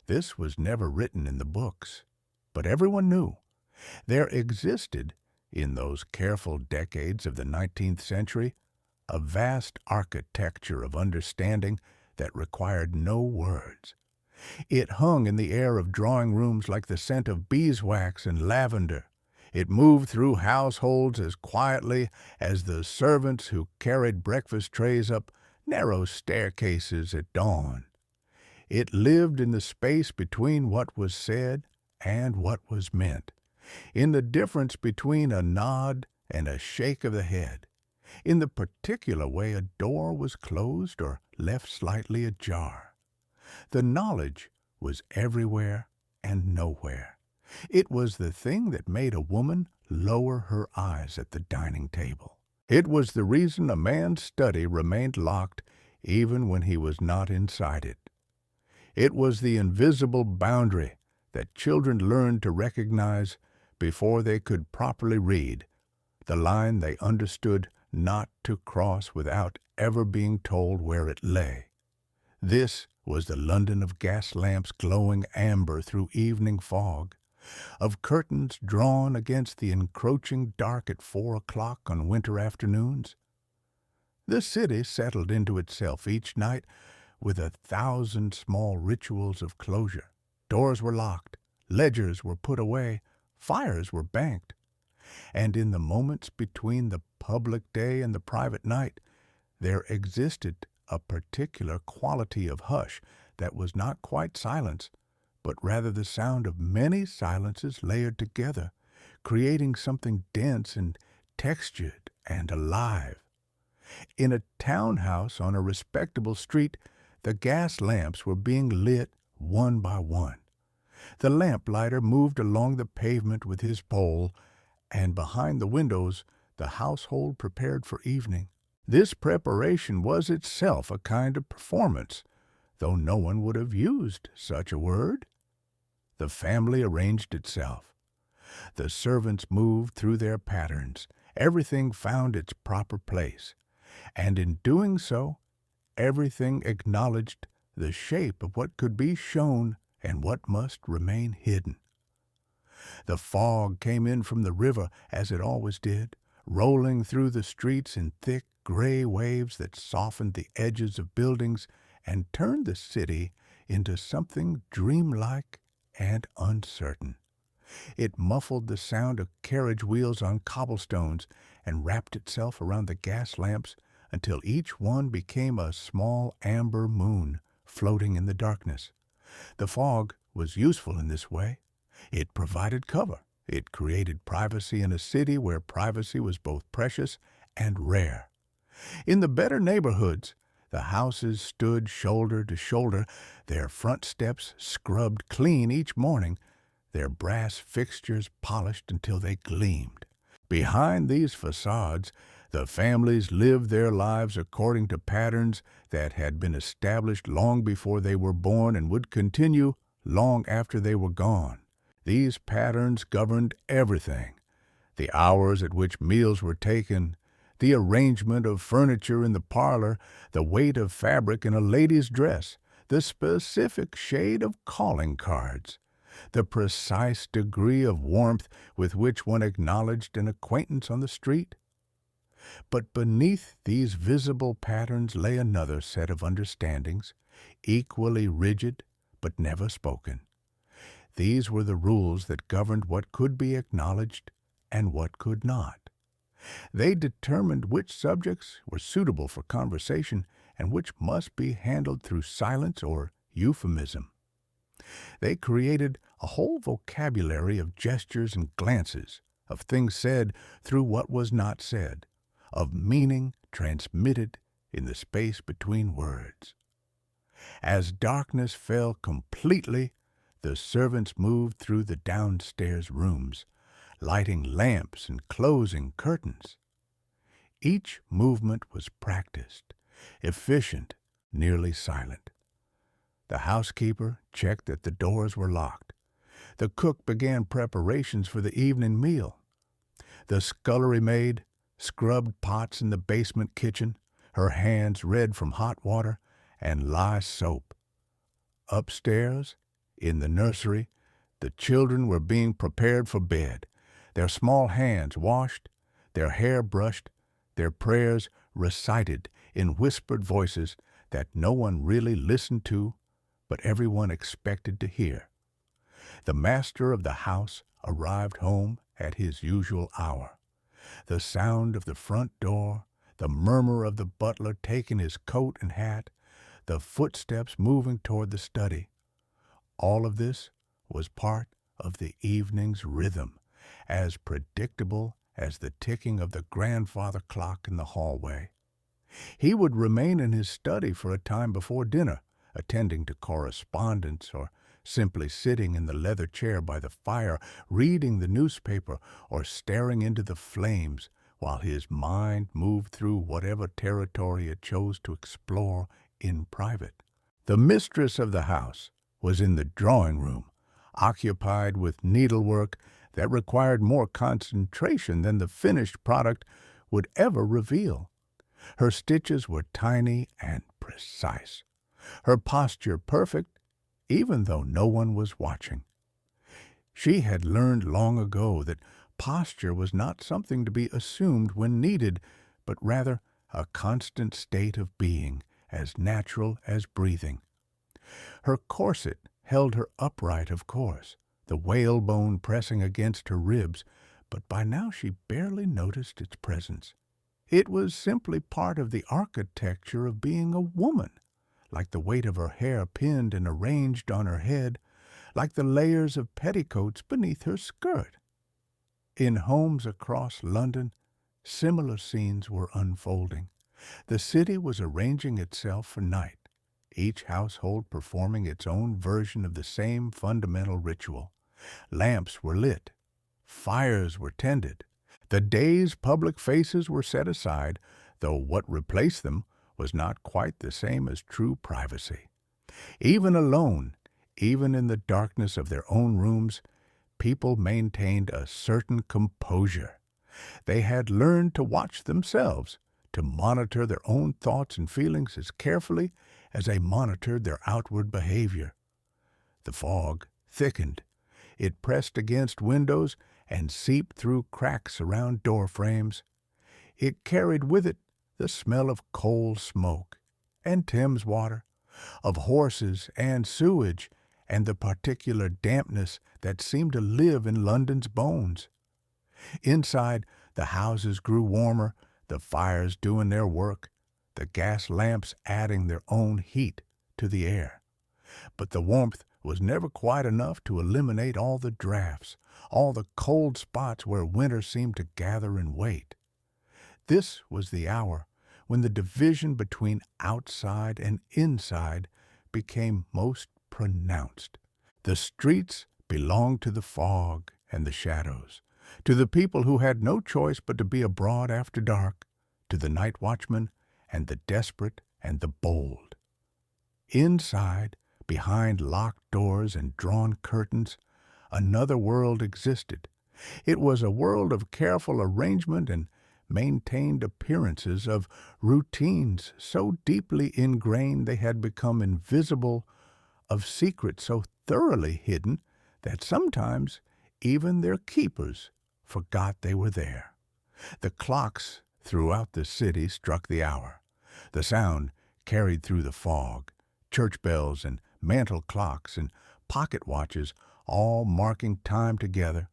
This was never written in the books, but everyone knew. There existed, in those careful decades of the 19th century, a vast architecture of understanding that required no words. It hung in the air of drawing rooms like the scent of beeswax and lavender. It moved through households as quietly as the servants who carried breakfast trays up narrow staircases at dawn. It lived in the space between what was said and what was meant, in the difference between a nod and a shake of the head, in the particular way a door was closed or left slightly ajar. The knowledge was everywhere and nowhere. It was the thing that made a woman lower her eyes at the dining table. It was the reason a man's study remained locked even when he was not inside it. It was the invisible boundary that children learned to recognize before they could properly read, the line they understood not to cross without ever being told where it lay. This was the London of gas lamps glowing amber through evening fog, of curtains drawn against the encroaching dark at 4 o'clock on winter afternoons. The city settled into itself each night with 1,000 small rituals of closure. Doors were locked, ledgers were put away, fires were banked. And in the moments between the public day and the private night, there existed a particular quality of hush that was not quite silence, but rather the sound of many silences layered together, creating something dense and textured and alive. In a townhouse on a respectable street, the gas lamps were being lit one by one. The lamplighter moved along the pavement with his pole, and behind the windows the household prepared for evening. This preparation was itself a kind of performance, though no one would have used such a word. The family arranged itself. The servants moved through their patterns. Everything found its proper place, and in doing so, everything acknowledged the shape of what could be shown and what must remain hidden. The fog came in from the river, as it always did, rolling through the streets in thick gray waves that softened the edges of buildings and turned the city into something dreamlike and uncertain. It muffled the sound of carriage wheels on cobblestones and wrapped itself around the gas lamps until each one became a small amber moon floating in the darkness. The fog was useful in this way. It provided cover. It created privacy in a city where privacy was both precious and rare. In the better neighborhoods, the houses stood shoulder to shoulder, their front steps scrubbed clean each morning, their brass fixtures polished until they gleamed. Behind these facades, the families lived their lives according to patterns that had been established long before they were born and would continue long after they were gone. These patterns governed everything: the hours at which meals were taken, the arrangement of furniture in the parlor, the weight of fabric in a lady's dress, the specific shade of calling cards, the precise degree of warmth with which one acknowledged an acquaintance on the street. But beneath these visible patterns lay another set of understandings, equally rigid but never spoken. These were the rules that governed what could be acknowledged and what could not. They determined which subjects were suitable for conversation and which must be handled through silence or euphemism. They created a whole vocabulary of gestures and glances, of things said through what was not said, of meaning transmitted in the space between words. As darkness fell completely, the servants moved through the downstairs rooms, lighting lamps and closing curtains. Each movement was practiced, efficient, nearly silent. The housekeeper checked that the doors were locked. The cook began preparations for the evening meal. The scullery maid scrubbed pots in the basement kitchen, her hands red from hot water and lye soap. Upstairs, In the nursery, the children were being prepared for bed, their small hands washed, their hair brushed, their prayers recited in whispered voices that no one really listened to, but everyone expected to hear. The master of the house arrived home at his usual hour. The sound of the front door, the murmur of the butler taking his coat and hat, the footsteps moving toward the study. All of this was part of the evening's rhythm, as predictable as the ticking of the grandfather clock in the hallway. He would remain in his study for a time before dinner, attending to correspondence or simply sitting in the leather chair by the fire, reading the newspaper or staring into the flames while his mind moved through whatever territory it chose to explore in private. The mistress of the house was in the drawing room, occupied with needlework that required more concentration than the finished product would ever reveal. Her stitches were tiny and precise, her posture perfect, even though no one was watching. She had learned long ago that posture was not something to be assumed when needed, but rather a constant state of being, as natural as breathing. Her corset held her upright, of course, the whalebone pressing against her ribs, but by now she barely noticed its presence. It was simply part of the architecture of being a woman, like the weight of her hair pinned and arranged on her head, like the layers of petticoats beneath her skirt. In homes across London, similar scenes were unfolding. The city was arranging itself for night, each household performing its own version of the same fundamental ritual. Lamps were lit, fires were tended. The day's public faces were set aside, though what replaced them was not quite the same as true privacy. Even alone, even in the darkness of their own rooms, people maintained a certain composure. They had learned to watch themselves, to monitor their own thoughts and feelings as carefully as they monitored their outward behavior. The fog thickened. It pressed against windows and seeped through cracks around door frames. It carried with it the smell of coal smoke and Thames water, of horses and sewage, and the particular dampness that seemed to live in London's bones. Inside, the houses grew warmer, the fires doing their work, the gas lamps adding their own heat to the air. But the warmth was never quite enough to eliminate all the drafts, all the cold spots where winter seemed to gather and wait. This was the hour when the division between outside and inside became most pronounced. The streets belonged to the fog and the shadows, to the people who had no choice but to be abroad after dark, to the night watchmen and the desperate and the bold. Inside, behind locked doors and drawn curtains, another world existed. It was a world of careful arrangement and maintained appearances, of routines so deeply ingrained they had become invisible, of secrets so thoroughly hidden that sometimes even their keepers forgot they were there. The clocks throughout the city struck the hour. The sound carried through the fog, church bells and mantel clocks and pocket watches all marking time together.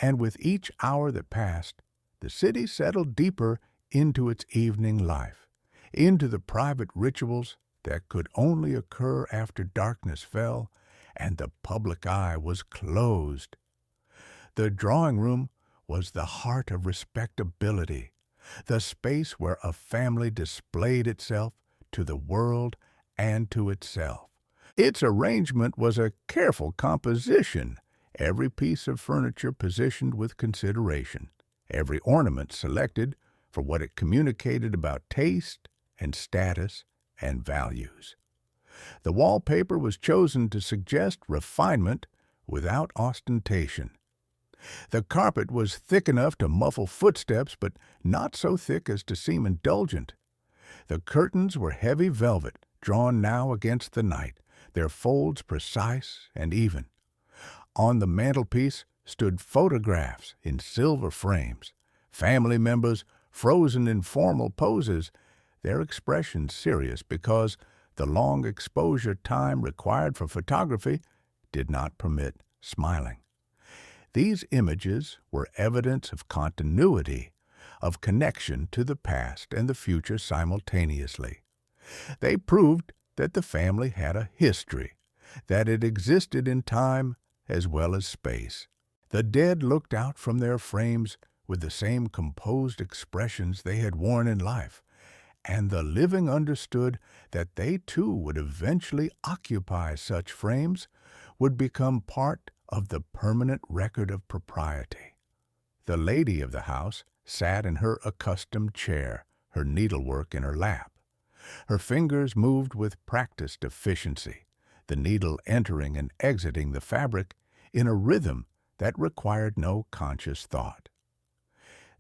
And with each hour that passed, the city settled deeper into its evening life, into the private rituals that could only occur after darkness fell and the public eye was closed. The drawing room was the heart of respectability, the space where a family displayed itself to the world and to itself. Its arrangement was a careful composition, every piece of furniture positioned with consideration, every ornament selected for what it communicated about taste and status and values. The wallpaper was chosen to suggest refinement without ostentation. The carpet was thick enough to muffle footsteps, but not so thick as to seem indulgent. The curtains were heavy velvet, drawn now against the night, their folds precise and even. On the mantelpiece stood photographs in silver frames, family members frozen in formal poses, their expressions serious because the long exposure time required for photography did not permit smiling. These images were evidence of continuity, of connection to the past and the future simultaneously. They proved that the family had a history, that it existed in time as well as space. The dead looked out from their frames with the same composed expressions they had worn in life, and the living understood that they too would eventually occupy such frames, would become part of the permanent record of propriety. The lady of the house sat in her accustomed chair, her needlework in her lap. Her fingers moved with practiced efficiency, the needle entering and exiting the fabric in a rhythm that required no conscious thought.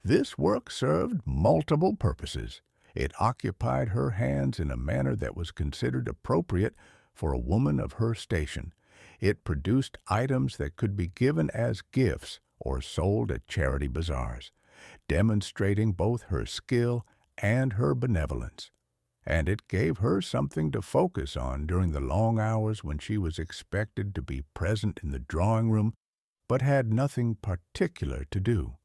This work served multiple purposes. It occupied her hands in a manner that was considered appropriate for a woman of her station. It produced items that could be given as gifts or sold at charity bazaars, demonstrating both her skill and her benevolence. And it gave her something to focus on during the long hours when she was expected to be present in the drawing room but had nothing particular to do.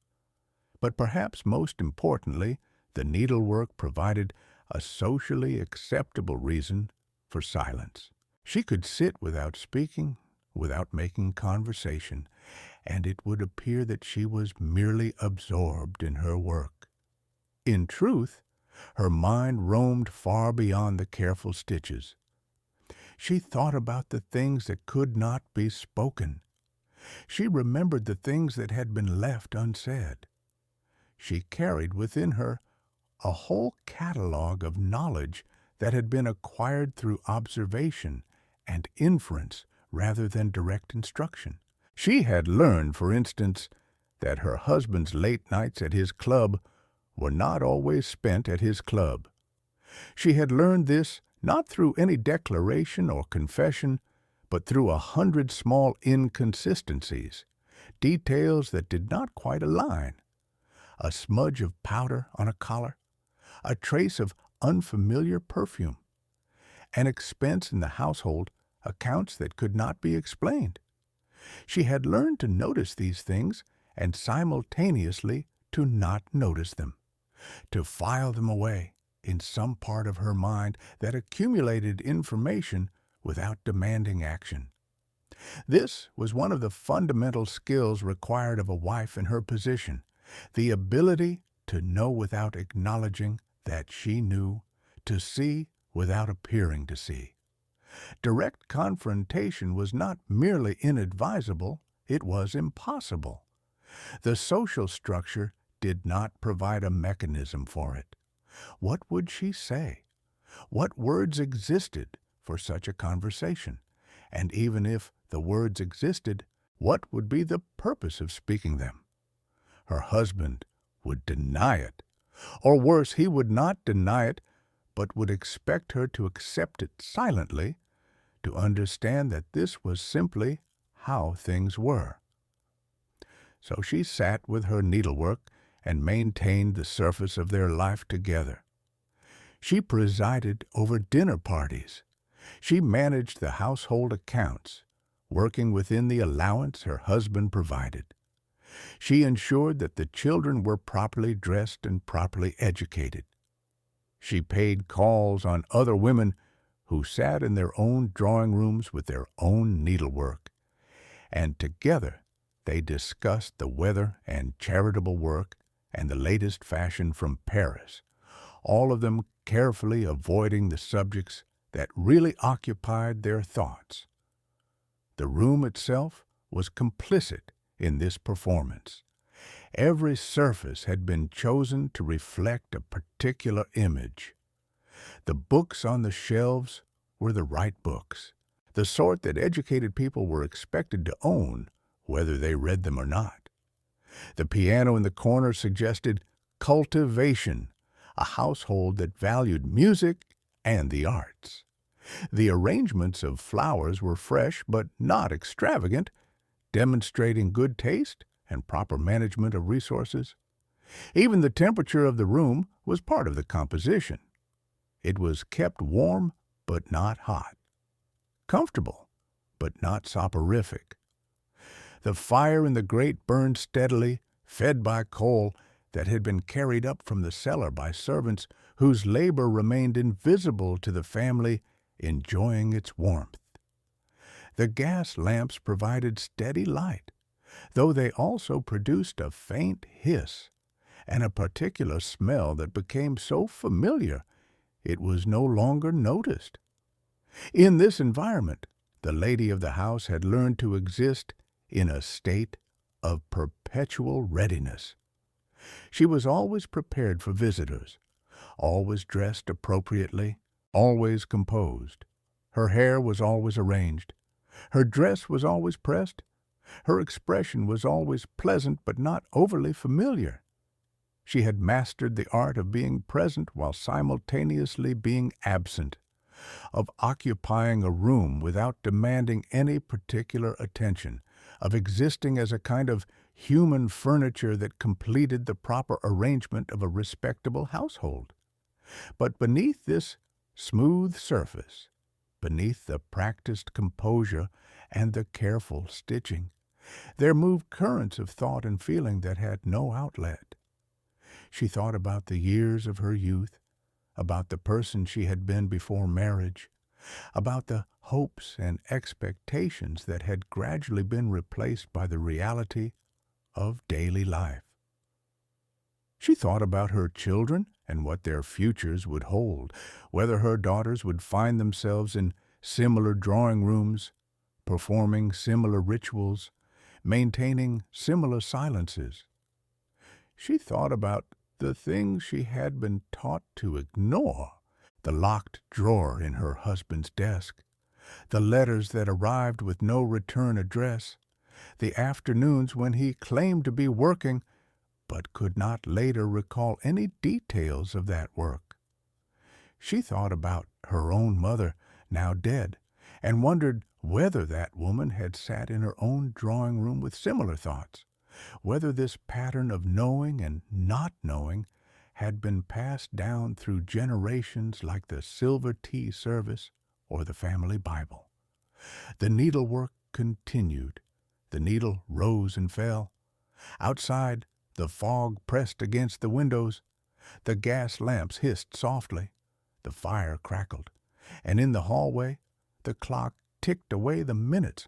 But perhaps most importantly, the needlework provided a socially acceptable reason for silence. She could sit without speaking, without making conversation, and it would appear that she was merely absorbed in her work. In truth, her mind roamed far beyond the careful stitches. She thought about the things that could not be spoken. She remembered the things that had been left unsaid. She carried within her a whole catalogue of knowledge that had been acquired through observation and inference rather than direct instruction. She had learned, for instance, that her husband's late nights at his club were not always spent at his club. She had learned this not through any declaration or confession, but through 100 small inconsistencies, details that did not quite align. A smudge of powder on a collar, a trace of unfamiliar perfume, an expense in the household, accounts that could not be explained. She had learned to notice these things and simultaneously to not notice them, to file them away in some part of her mind that accumulated information without demanding action. This was one of the fundamental skills required of a wife in her position, the ability to know without acknowledging that she knew, to see without appearing to see. Direct confrontation was not merely inadvisable, it was impossible. The social structure did not provide a mechanism for it. What would she say? What words existed for such a conversation? And even if the words existed, what would be the purpose of speaking them? Her husband would deny it. Or worse, he would not deny it, but would expect her to accept it silently, to understand that this was simply how things were. So she sat with her needlework and maintained the surface of their life together. She presided over dinner parties. She managed the household accounts, working within the allowance her husband provided. She ensured that the children were properly dressed and properly educated. She paid calls on other women who sat in their own drawing rooms with their own needlework, and together they discussed the weather and charitable work and the latest fashion from Paris, all of them carefully avoiding the subjects that really occupied their thoughts. The room itself was complicit in this performance. Every surface had been chosen to reflect a particular image. The books on the shelves were the right books, the sort that educated people were expected to own, whether they read them or not. The piano in the corner suggested cultivation, a household that valued music and the arts. The arrangements of flowers were fresh but not extravagant, demonstrating good taste and proper management of resources. Even the temperature of the room was part of the composition. It was kept warm but not hot, comfortable but not soporific. The fire in the grate burned steadily, fed by coal that had been carried up from the cellar by servants whose labor remained invisible to the family enjoying its warmth. The gas lamps provided steady light, though they also produced a faint hiss and a particular smell that became so familiar it was no longer noticed. In this environment, the lady of the house had learned to exist in a state of perpetual readiness. She was always prepared for visitors, always dressed appropriately, always composed. Her hair was always arranged. Her dress was always pressed. Her expression was always pleasant but not overly familiar. She had mastered the art of being present while simultaneously being absent, of occupying a room without demanding any particular attention, of existing as a kind of human furniture that completed the proper arrangement of a respectable household. But beneath this smooth surface, beneath the practiced composure and the careful stitching, there moved currents of thought and feeling that had no outlet. She thought about the years of her youth, about the person she had been before marriage, about the hopes and expectations that had gradually been replaced by the reality of daily life. She thought about her children and what their futures would hold, whether her daughters would find themselves in similar drawing rooms, performing similar rituals, maintaining similar silences. She thought about the things she had been taught to ignore, the locked drawer in her husband's desk, the letters that arrived with no return address, the afternoons when he claimed to be working but could not later recall any details of that work. She thought about her own mother, now dead, and wondered whether that woman had sat in her own drawing room with similar thoughts, whether this pattern of knowing and not knowing had been passed down through generations like the silver tea service or the family Bible. The needlework continued. The needle rose and fell. Outside, the fog pressed against the windows. The gas lamps hissed softly. The fire crackled. And in the hallway, the clock ticked away the minutes,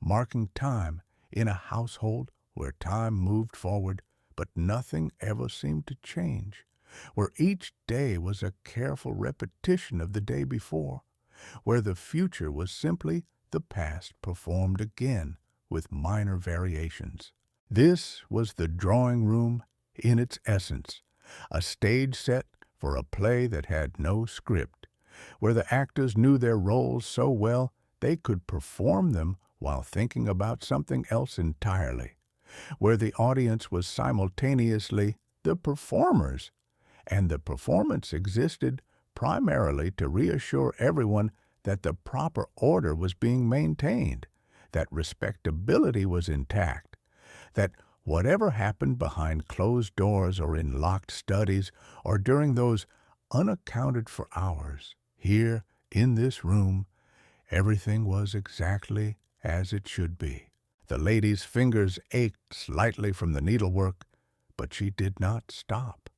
marking time in a household where time moved forward, but nothing ever seemed to change, where each day was a careful repetition of the day before, where the future was simply the past performed again with minor variations. This was the drawing room in its essence, a stage set for a play that had no script, where the actors knew their roles so well they could perform them while thinking about something else entirely, where the audience was simultaneously the performers, and the performance existed primarily to reassure everyone that the proper order was being maintained, that respectability was intact, that whatever happened behind closed doors or in locked studies or during those unaccounted-for hours, here in this room, everything was exactly as it should be. The lady's fingers ached slightly from the needlework, but she did not stop.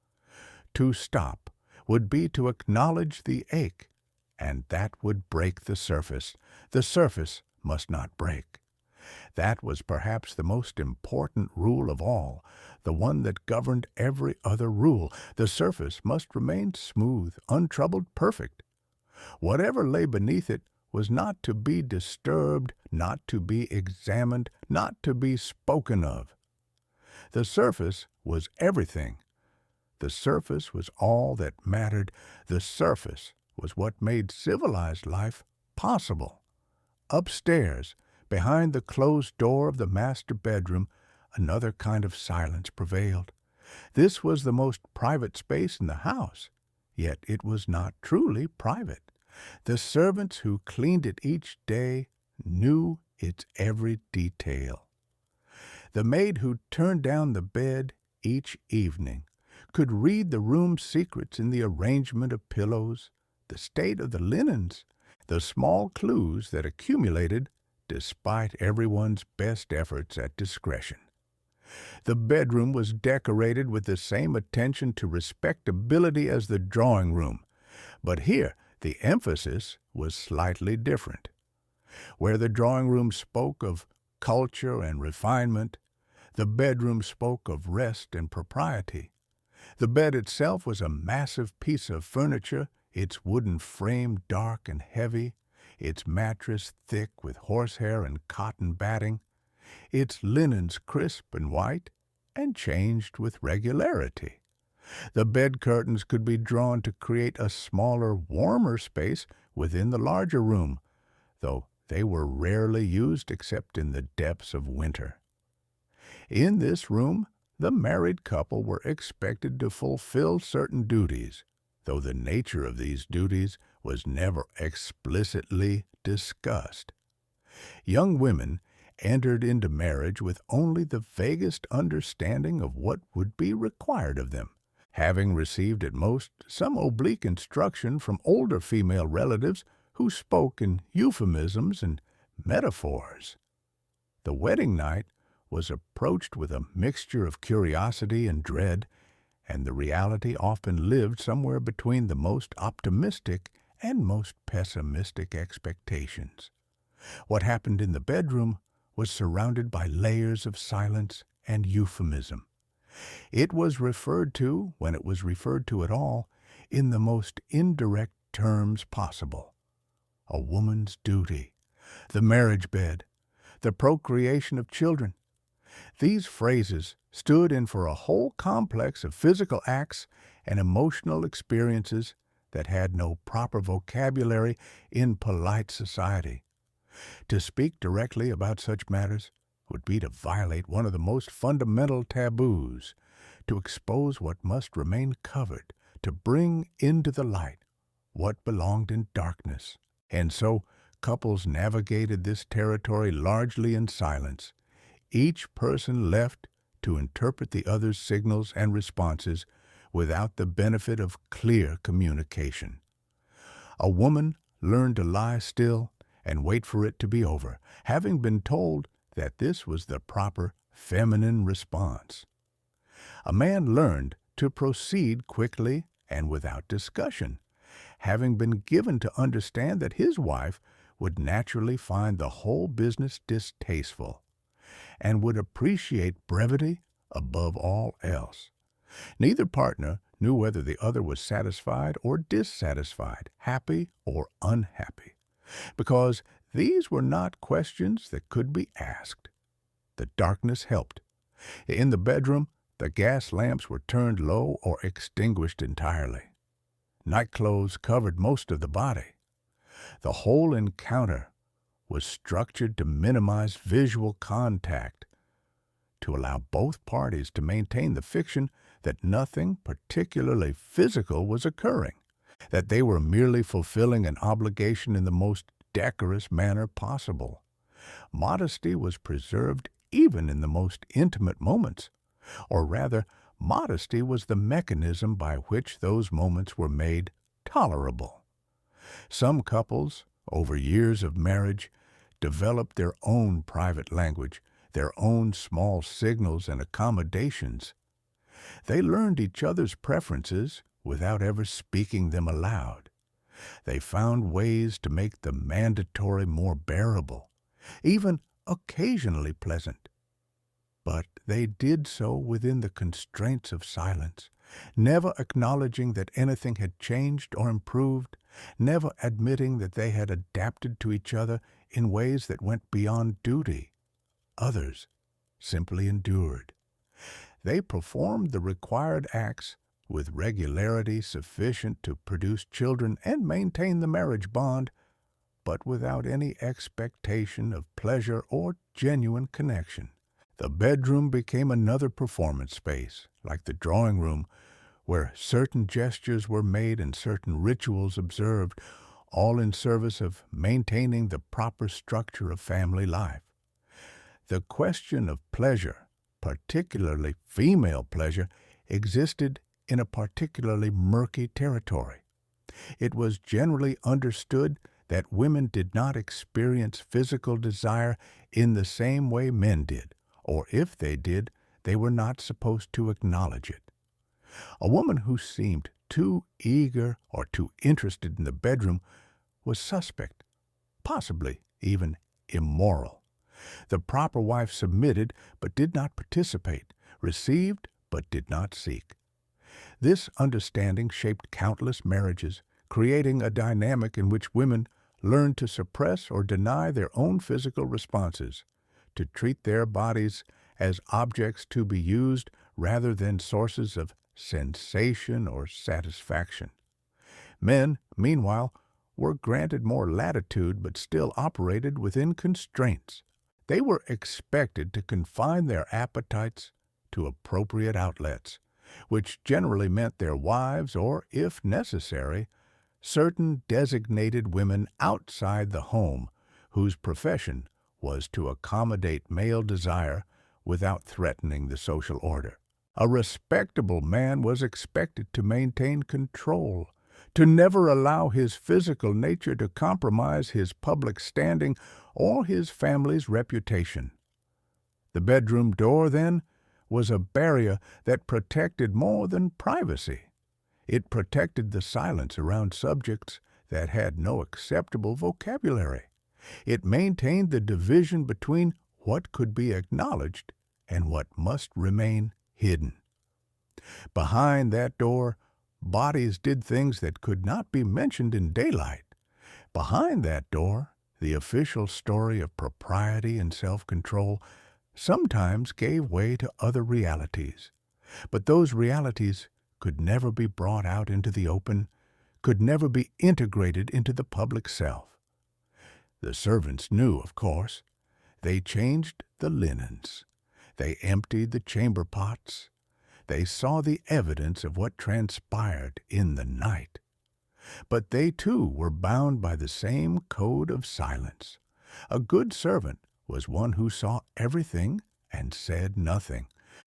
To stop would be to acknowledge the ache, and that would break the surface. The surface must not break. That was perhaps the most important rule of all, the one that governed every other rule. The surface must remain smooth, untroubled, perfect. Whatever lay beneath it was not to be disturbed, not to be examined, not to be spoken of. The surface was everything. The surface was all that mattered. The surface was what made civilized life possible. Upstairs, behind the closed door of the master bedroom, another kind of silence prevailed. This was the most private space in the house, yet it was not truly private. The servants who cleaned it each day knew its every detail. The maid who turned down the bed each evening could read the room's secrets in the arrangement of pillows, the state of the linens, the small clues that accumulated despite everyone's best efforts at discretion. The bedroom was decorated with the same attention to respectability as the drawing room, but here the emphasis was slightly different. Where the drawing room spoke of culture and refinement, the bedroom spoke of rest and propriety. The bed itself was a massive piece of furniture, its wooden frame dark and heavy, its mattress thick with horsehair and cotton batting, its linens crisp and white, and changed with regularity. The bed curtains could be drawn to create a smaller, warmer space within the larger room, though they were rarely used except in the depths of winter. In this room, the married couple were expected to fulfill certain duties, though the nature of these duties was never explicitly discussed. Young women entered into marriage with only the vaguest understanding of what would be required of them, having received at most some oblique instruction from older female relatives who spoke in euphemisms and metaphors. The wedding night was approached with a mixture of curiosity and dread, and the reality often lived somewhere between the most optimistic and most pessimistic expectations. What happened in the bedroom was surrounded by layers of silence and euphemism. It was referred to, when it was referred to at all, in the most indirect terms possible. A woman's duty, the marriage bed, the procreation of children. These phrases stood in for a whole complex of physical acts and emotional experiences that had no proper vocabulary in polite society. To speak directly about such matters would be to violate one of the most fundamental taboos, to expose what must remain covered, to bring into the light what belonged in darkness. And so couples navigated this territory largely in silence, each person left to interpret the other's signals and responses without the benefit of clear communication. A woman learned to lie still and wait for it to be over, having been told that this was the proper feminine response. A man learned to proceed quickly and without discussion, having been given to understand that his wife would naturally find the whole business distasteful, and would appreciate brevity above all else. Neither partner knew whether the other was satisfied or dissatisfied, happy or unhappy, because these were not questions that could be asked. The darkness helped. In the bedroom, the gas lamps were turned low or extinguished entirely. Nightclothes covered most of the body. The whole encounter was structured to minimize visual contact, to allow both parties to maintain the fiction that nothing particularly physical was occurring, that they were merely fulfilling an obligation in the most decorous manner possible. Modesty was preserved even in the most intimate moments, or rather, modesty was the mechanism by which those moments were made tolerable. Some couples, over years of marriage, developed their own private language, their own small signals and accommodations. They learned each other's preferences without ever speaking them aloud. They found ways to make the mandatory more bearable, even occasionally pleasant. But they did so within the constraints of silence, never acknowledging that anything had changed or improved, never admitting that they had adapted to each other in ways that went beyond duty. Others simply endured. They performed the required acts with regularity sufficient to produce children and maintain the marriage bond, but without any expectation of pleasure or genuine connection. The bedroom became another performance space, like the drawing room, where certain gestures were made and certain rituals observed, all in service of maintaining the proper structure of family life. The question of pleasure, particularly female pleasure, existed in a particularly murky territory. It was generally understood that women did not experience physical desire in the same way men did, or if they did, they were not supposed to acknowledge it. A woman who seemed too eager or too interested in the bedroom was suspect, possibly even immoral. The proper wife submitted but did not participate, received but did not seek. This understanding shaped countless marriages, creating a dynamic in which women learned to suppress or deny their own physical responses, to treat their bodies as objects to be used rather than sources of sensation or satisfaction. Men, meanwhile, were granted more latitude but still operated within constraints. They were expected to confine their appetites to appropriate outlets, which generally meant their wives or, if necessary, certain designated women outside the home whose profession was to accommodate male desire without threatening the social order. A respectable man was expected to maintain control, to never allow his physical nature to compromise his public standing or his family's reputation. The bedroom door, then, was a barrier that protected more than privacy. It protected the silence around subjects that had no acceptable vocabulary. It maintained the division between what could be acknowledged and what must remain hidden. Behind that door, bodies did things that could not be mentioned in daylight. Behind that door, the official story of propriety and self-control sometimes gave way to other realities. But those realities could never be brought out into the open, could never be integrated into the public self. The servants knew, of course. They changed the linens. They emptied the chamber pots. They saw the evidence of what transpired in the night. But they, too, were bound by the same code of silence. A good servant was one who saw everything and said nothing,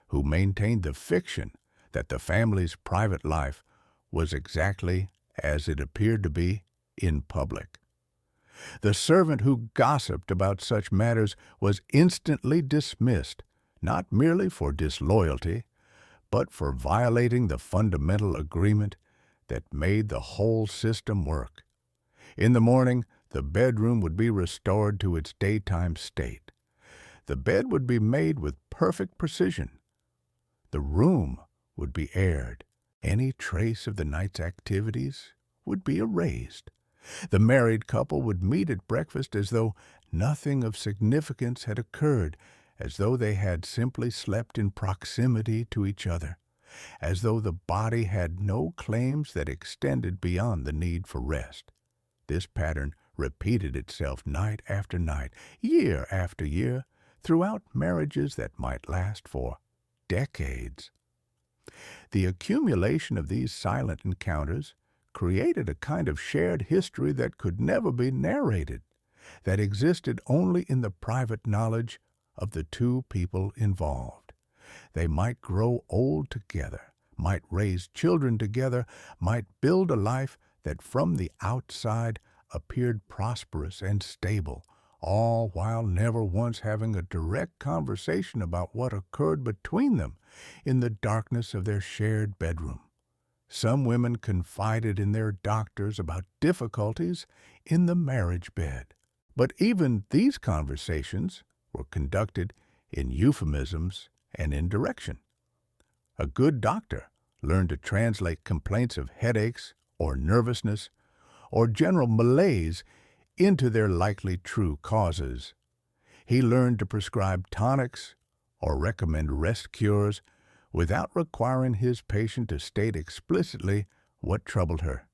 who maintained the fiction that the family's private life was exactly as it appeared to be in public. The servant who gossiped about such matters was instantly dismissed, not merely for disloyalty, but for violating the fundamental agreement that made the whole system work. In the morning, the bedroom would be restored to its daytime state. The bed would be made with perfect precision. The room would be aired. Any trace of the night's activities would be erased. The married couple would meet at breakfast as though nothing of significance had occurred, as though they had simply slept in proximity to each other, as though the body had no claims that extended beyond the need for rest. This pattern repeated itself night after night, year after year, throughout marriages that might last for decades. The accumulation of these silent encounters created a kind of shared history that could never be narrated, that existed only in the private knowledge of the two people involved. They might grow old together, might raise children together, might build a life that from the outside appeared prosperous and stable, all while never once having a direct conversation about what occurred between them in the darkness of their shared bedroom. Some women confided in their doctors about difficulties in the marriage bed. But even these conversations were conducted in euphemisms and indirection. A good doctor learned to translate complaints of headaches or nervousness or general malaise into their likely true causes. He learned to prescribe tonics or recommend rest cures without requiring his patient to state explicitly what troubled her.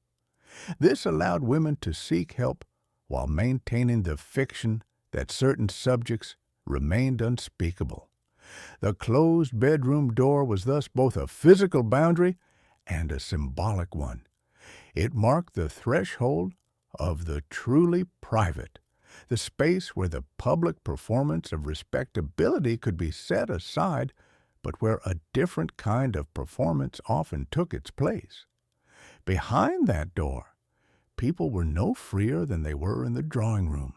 This allowed women to seek help while maintaining the fiction that certain subjects remained unspeakable. The closed bedroom door was thus both a physical boundary and a symbolic one. It marked the threshold of the truly private, the space where the public performance of respectability could be set aside, but where a different kind of performance often took its place. Behind that door, people were no freer than they were in the drawing room.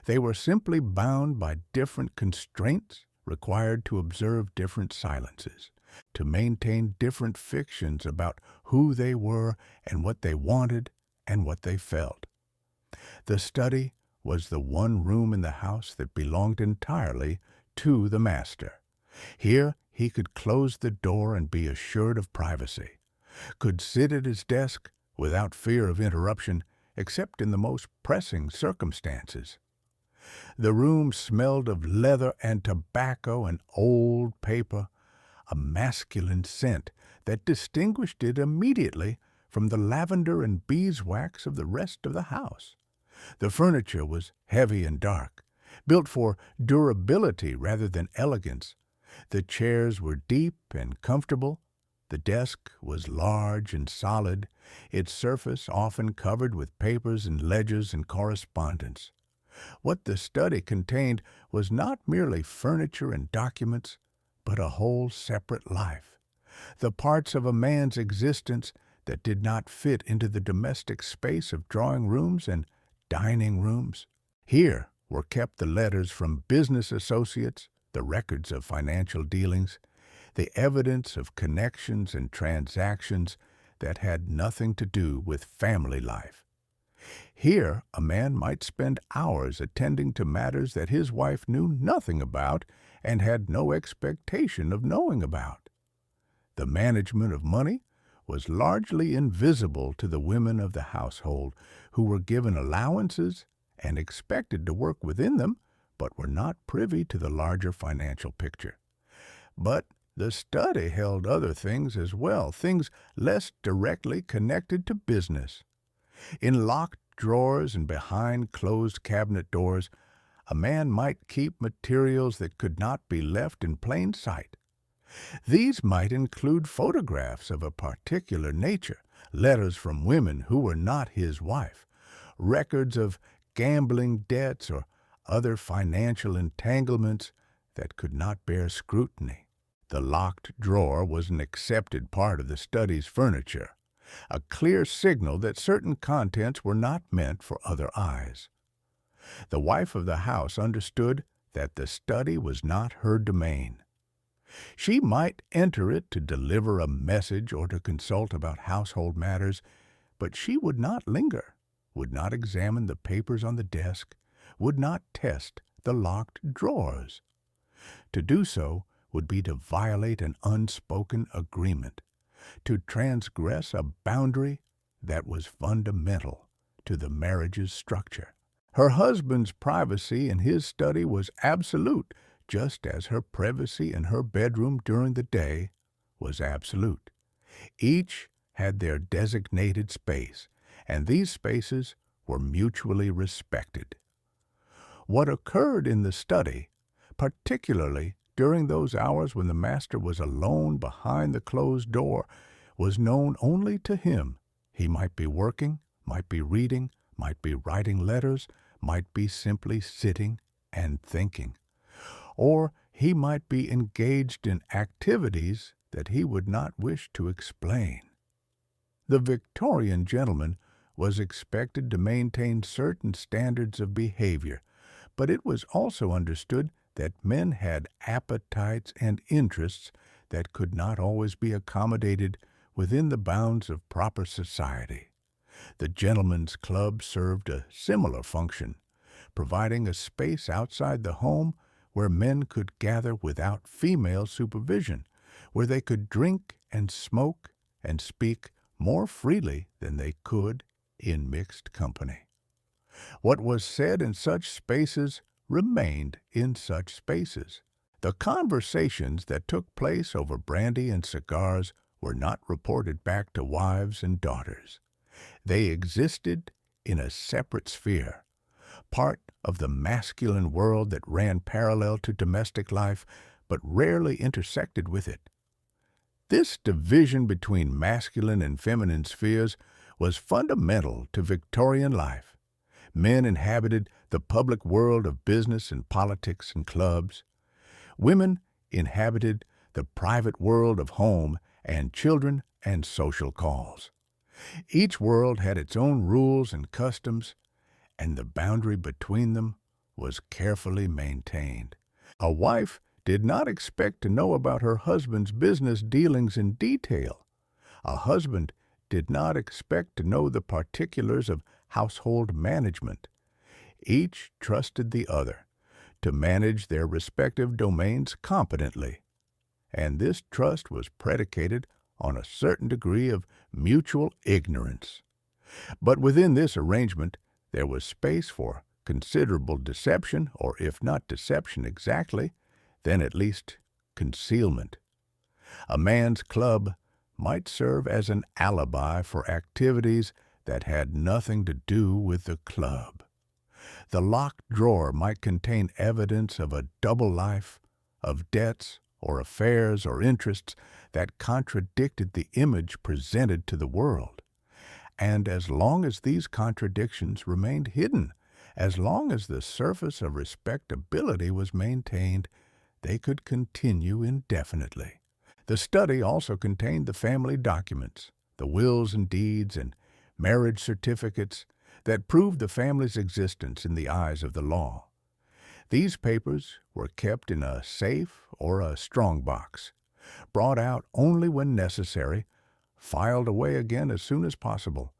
They were simply bound by different constraints, required to observe different silences, to maintain different fictions about who they were and what they wanted and what they felt. The study was the one room in the house that belonged entirely to the master. Here he could close the door and be assured of privacy, could sit at his desk without fear of interruption except in the most pressing circumstances. The room smelled of leather and tobacco and old paper, a masculine scent that distinguished it immediately from the lavender and beeswax of the rest of the house. The furniture was heavy and dark, built for durability rather than elegance. The chairs were deep and comfortable. The desk was large and solid, its surface often covered with papers and ledgers and correspondence. What the study contained was not merely furniture and documents, but a whole separate life, the parts of a man's existence that did not fit into the domestic space of drawing rooms and dining rooms. Here were kept the letters from business associates, the records of financial dealings, the evidence of connections and transactions that had nothing to do with family life. Here a man might spend hours attending to matters that his wife knew nothing about and had no expectation of knowing about. The management of money was largely invisible to the women of the household, who were given allowances and expected to work within them, but were not privy to the larger financial picture. But the study held other things as well, things less directly connected to business. In locked drawers and behind closed cabinet doors, a man might keep materials that could not be left in plain sight. These might include photographs of a particular nature, letters from women who were not his wife, records of gambling debts or other financial entanglements that could not bear scrutiny. The locked drawer was an accepted part of the study's furniture, a clear signal that certain contents were not meant for other eyes. The wife of the house understood that the study was not her domain. She might enter it to deliver a message or to consult about household matters, but she would not linger, would not examine the papers on the desk, would not test the locked drawers. To do so would be to violate an unspoken agreement, to transgress a boundary that was fundamental to the marriage's structure. Her husband's privacy in his study was absolute, just as her privacy in her bedroom during the day was absolute. Each had their designated space, and these spaces were mutually respected. What occurred in the study, particularly during those hours when the master was alone behind the closed door, was known only to him. He might be working, might be reading, might be writing letters, might be simply sitting and thinking. Or he might be engaged in activities that he would not wish to explain. The Victorian gentleman was expected to maintain certain standards of behavior, but it was also understood that men had appetites and interests that could not always be accommodated within the bounds of proper society. The gentlemen's club served a similar function, providing a space outside the home where men could gather without female supervision, where they could drink and smoke and speak more freely than they could in mixed company. What was said in such spaces remained in such spaces. The conversations that took place over brandy and cigars were not reported back to wives and daughters. They existed in a separate sphere, part of the masculine world that ran parallel to domestic life, but rarely intersected with it. This division between masculine and feminine spheres was fundamental to Victorian life. Men inhabited the public world of business and politics and clubs. Women inhabited the private world of home and children and social calls. Each world had its own rules and customs, and the boundary between them was carefully maintained. A wife did not expect to know about her husband's business dealings in detail. A husband did not expect to know the particulars of household management. Each trusted the other to manage their respective domains competently, and this trust was predicated on a certain degree of mutual ignorance. But within this arrangement, there was space for considerable deception, or if not deception exactly, then at least concealment. A man's club might serve as an alibi for activities that had nothing to do with the club. The locked drawer might contain evidence of a double life, of debts or affairs or interests that contradicted the image presented to the world. And as long as these contradictions remained hidden, as long as the surface of respectability was maintained, they could continue indefinitely. The study also contained the family documents, the wills and deeds and marriage certificates that proved the family's existence in the eyes of the law. These papers were kept in a safe or a strong box, brought out only when necessary, filed away again as soon as possible.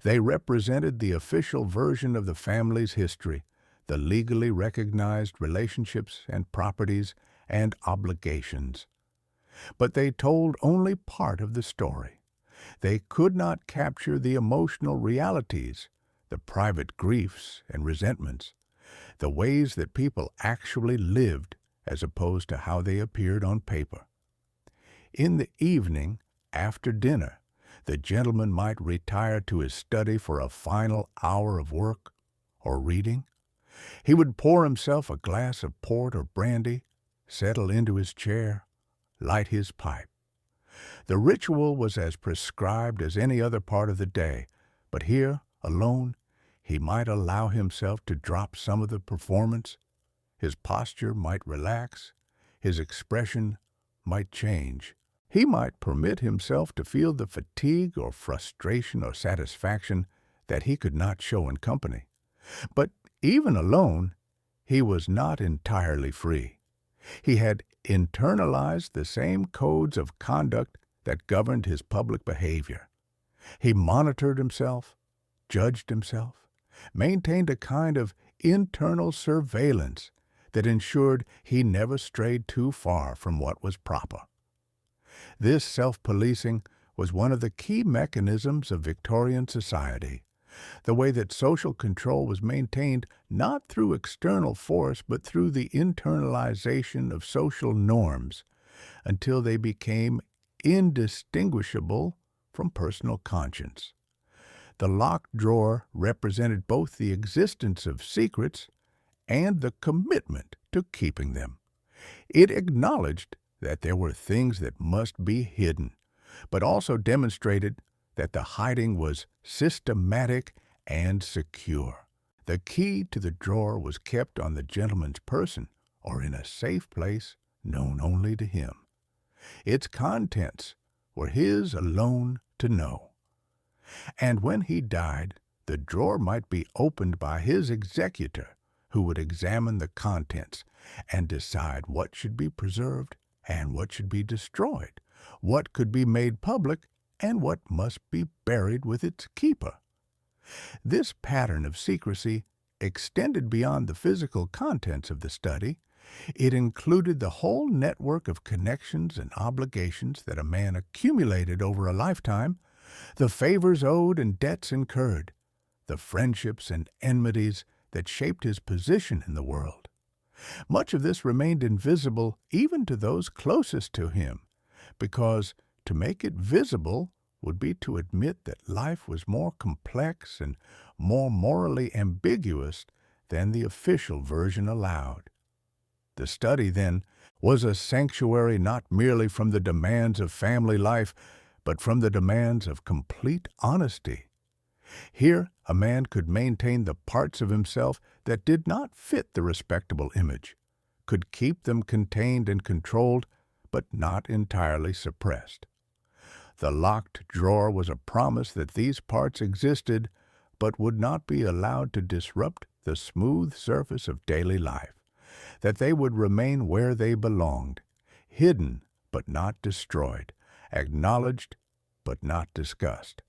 They represented the official version of the family's history, the legally recognized relationships and properties and obligations. But they told only part of the story. They could not capture the emotional realities, the private griefs and resentments, the ways that people actually lived as opposed to how they appeared on paper. In the evening, after dinner, the gentleman might retire to his study for a final hour of work or reading. He would pour himself a glass of port or brandy, settle into his chair, light his pipe. The ritual was as prescribed as any other part of the day, but here, alone, he might allow himself to drop some of the performance. His posture might relax, his expression might change. He might permit himself to feel the fatigue or frustration or satisfaction that he could not show in company. But even alone, he was not entirely free. He had internalized the same codes of conduct that governed his public behavior. He monitored himself, judged himself, maintained a kind of internal surveillance that ensured he never strayed too far from what was proper. This self-policing was one of the key mechanisms of Victorian society, the way that social control was maintained not through external force but through the internalization of social norms until they became indistinguishable from personal conscience. The locked drawer represented both the existence of secrets and the commitment to keeping them. It acknowledged that there were things that must be hidden, but also demonstrated that the hiding was systematic and secure. The key to the drawer was kept on the gentleman's person or in a safe place known only to him. Its contents were his alone to know. And when he died, the drawer might be opened by his executor, who would examine the contents and decide what should be preserved and what should be destroyed, what could be made public and what must be buried with its keeper. This pattern of secrecy extended beyond the physical contents of the study. It included the whole network of connections and obligations that a man accumulated over a lifetime, the favors owed and debts incurred, the friendships and enmities that shaped his position in the world. Much of this remained invisible even to those closest to him, because to make it visible would be to admit that life was more complex and more morally ambiguous than the official version allowed. The study, then, was a sanctuary not merely from the demands of family life, but from the demands of complete honesty. Here, a man could maintain the parts of himself that did not fit the respectable image, could keep them contained and controlled, but not entirely suppressed. The locked drawer was a promise that these parts existed, but would not be allowed to disrupt the smooth surface of daily life, that they would remain where they belonged, hidden but not destroyed, acknowledged but not discussed.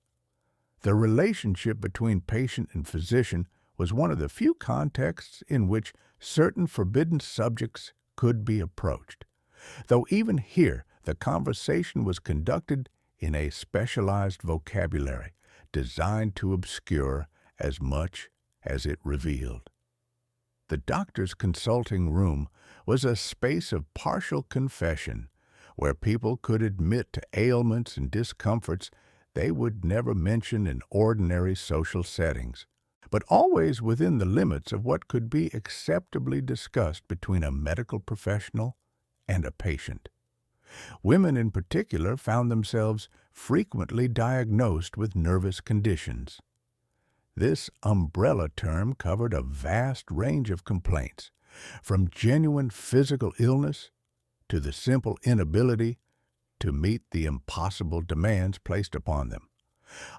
The relationship between patient and physician was one of the few contexts in which certain forbidden subjects could be approached, though even here the conversation was conducted in a specialized vocabulary designed to obscure as much as it revealed. The doctor's consulting room was a space of partial confession, where people could admit to ailments and discomforts they would never mention in ordinary social settings, but always within the limits of what could be acceptably discussed between a medical professional and a patient. Women in particular found themselves frequently diagnosed with nervous conditions. This umbrella term covered a vast range of complaints, from genuine physical illness to the simple inability to meet the impossible demands placed upon them.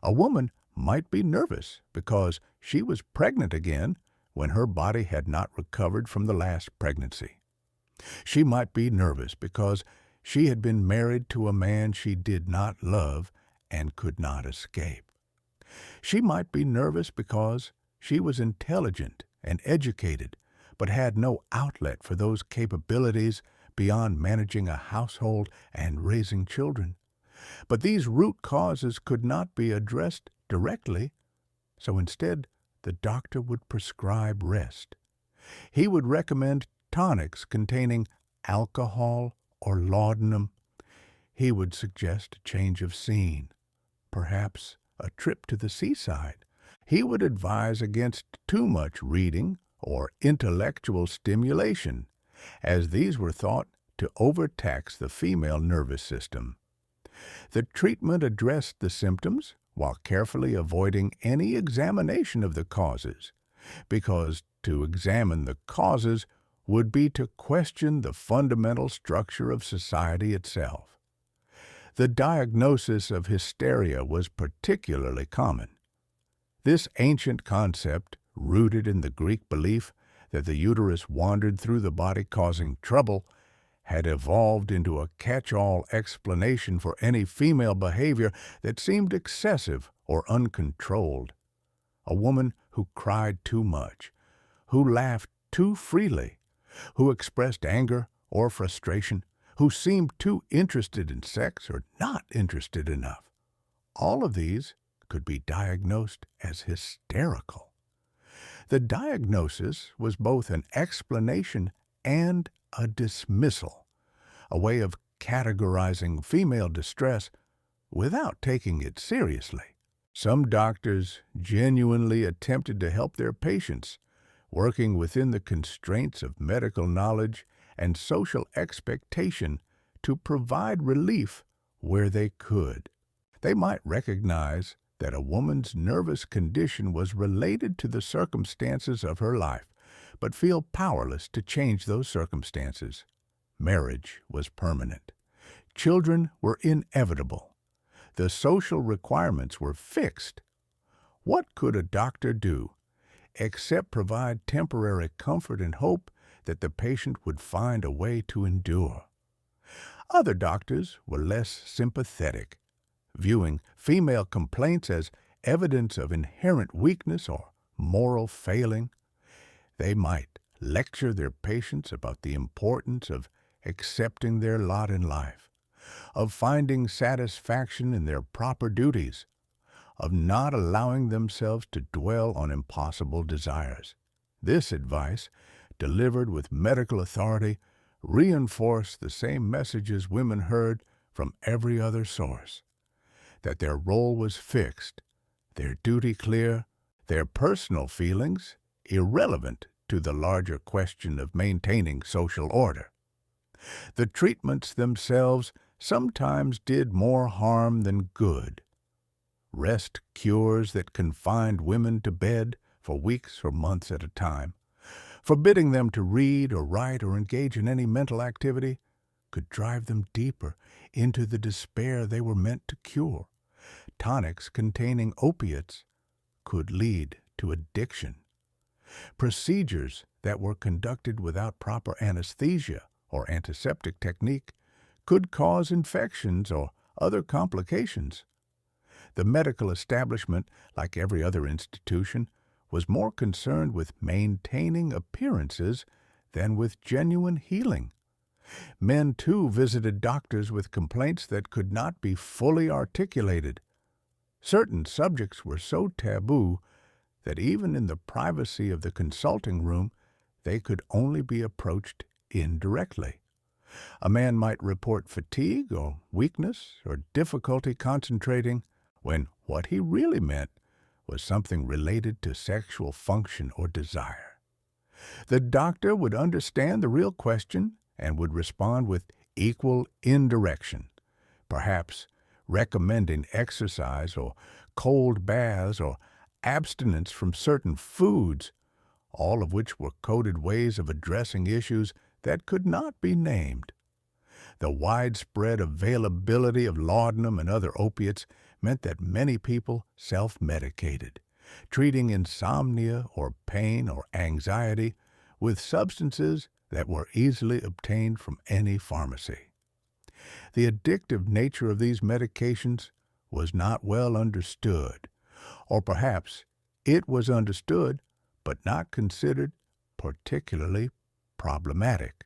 A woman might be nervous because she was pregnant again when her body had not recovered from the last pregnancy. She might be nervous because she had been married to a man she did not love and could not escape. She might be nervous because she was intelligent and educated, but had no outlet for those capabilities beyond managing a household and raising children. But these root causes could not be addressed directly, so instead the doctor would prescribe rest. He would recommend tonics containing alcohol or laudanum. He would suggest a change of scene, perhaps a trip to the seaside. He would advise against too much reading or intellectual stimulation, as these were thought to overtax the female nervous system. The treatment addressed the symptoms while carefully avoiding any examination of the causes, because to examine the causes would be to question the fundamental structure of society itself. The diagnosis of hysteria was particularly common. This ancient concept, rooted in the Greek belief that the uterus wandered through the body causing trouble, had evolved into a catch-all explanation for any female behavior that seemed excessive or uncontrolled. A woman who cried too much, who laughed too freely, who expressed anger or frustration, who seemed too interested in sex or not interested enough. All of these could be diagnosed as hysterical. The diagnosis was both an explanation and a dismissal, a way of categorizing female distress without taking it seriously. Some doctors genuinely attempted to help their patients, working within the constraints of medical knowledge and social expectation to provide relief where they could. They might recognize that a woman's nervous condition was related to the circumstances of her life, but feel powerless to change those circumstances. Marriage was permanent. Children were inevitable. The social requirements were fixed. What could a doctor do except provide temporary comfort and hope that the patient would find a way to endure? Other doctors were less sympathetic, viewing female complaints as evidence of inherent weakness or moral failing. They might lecture their patients about the importance of accepting their lot in life, of finding satisfaction in their proper duties, of not allowing themselves to dwell on impossible desires. This advice, delivered with medical authority, reinforced the same messages women heard from every other source: that their role was fixed, their duty clear, their personal feelings irrelevant to the larger question of maintaining social order. The treatments themselves sometimes did more harm than good. rest cures that confined women to bed for weeks or months at a time, forbidding them to read or write or engage in any mental activity, could drive them deeper into the despair they were meant to cure. Tonics containing opiates could lead to addiction. Procedures that were conducted without proper anesthesia or antiseptic technique could cause infections or other complications. The medical establishment, like every other institution, was more concerned with maintaining appearances than with genuine healing. Men, too, visited doctors with complaints that could not be fully articulated. Certain subjects were so taboo that even in the privacy of the consulting room, they could only be approached indirectly. A man might report fatigue or weakness or difficulty concentrating when what he really meant was something related to sexual function or desire. The doctor would understand the real question and would respond with equal indirection, perhaps recommending exercise or cold baths or abstinence from certain foods, all of which were coded ways of addressing issues that could not be named. The widespread availability of laudanum and other opiates meant that many people self-medicated, treating insomnia or pain or anxiety with substances that were easily obtained from any pharmacy. The addictive nature of these medications was not well understood, or perhaps it was understood but not considered particularly problematic.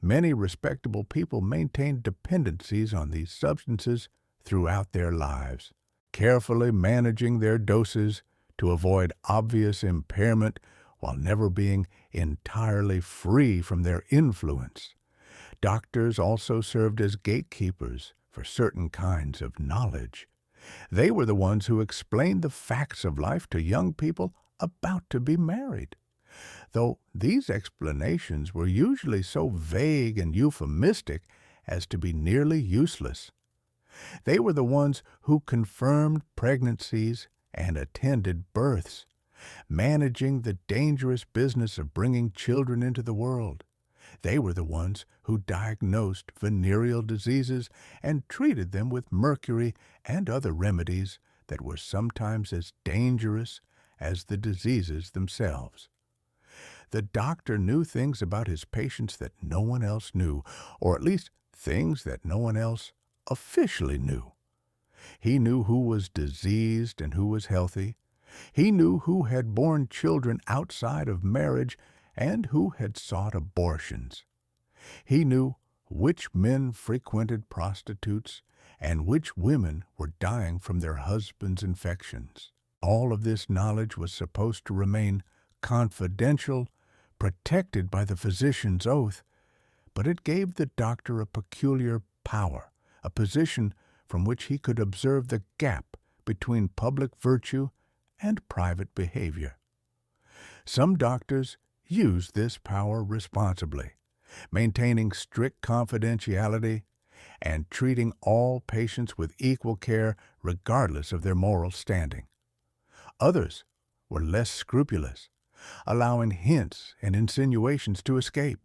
Many respectable people maintained dependencies on these substances throughout their lives, carefully managing their doses to avoid obvious impairment while never being entirely free from their influence. Doctors also served as gatekeepers for certain kinds of knowledge. They were the ones who explained the facts of life to young people about to be married. Though these explanations were usually so vague and euphemistic as to be nearly useless. They were the ones who confirmed pregnancies and attended births, managing the dangerous business of bringing children into the world. They were the ones who diagnosed venereal diseases and treated them with mercury and other remedies that were sometimes as dangerous as the diseases themselves. The doctor knew things about his patients that no one else knew, or at least things that no one else officially knew. He knew who was diseased and who was healthy. He knew who had borne children outside of marriage and who had sought abortions. He knew which men frequented prostitutes and which women were dying from their husbands' infections. All of this knowledge was supposed to remain confidential, protected by the physician's oath, but it gave the doctor a peculiar power, a position from which he could observe the gap between public virtue and private behavior. Some doctors used this power responsibly, maintaining strict confidentiality and treating all patients with equal care regardless of their moral standing. Others were less scrupulous, allowing hints and insinuations to escape,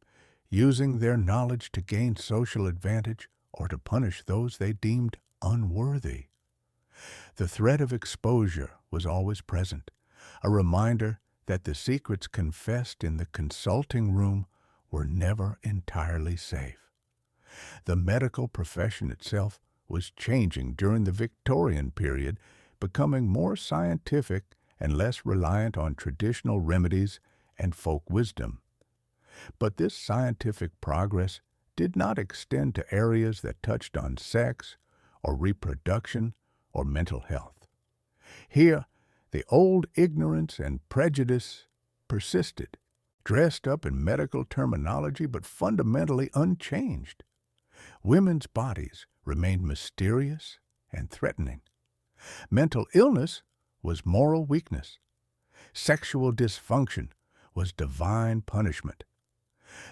using their knowledge to gain social advantage or to punish those they deemed unworthy. The threat of exposure was always present, a reminder that the secrets confessed in the consulting room were never entirely safe. The medical profession itself was changing during the Victorian period, becoming more scientific and less reliant on traditional remedies and folk wisdom. But this scientific progress did not extend to areas that touched on sex or reproduction or mental health. Here, the old ignorance and prejudice persisted, dressed up in medical terminology but fundamentally unchanged. Women's bodies remained mysterious and threatening. Mental illness was moral weakness. Sexual dysfunction was divine punishment.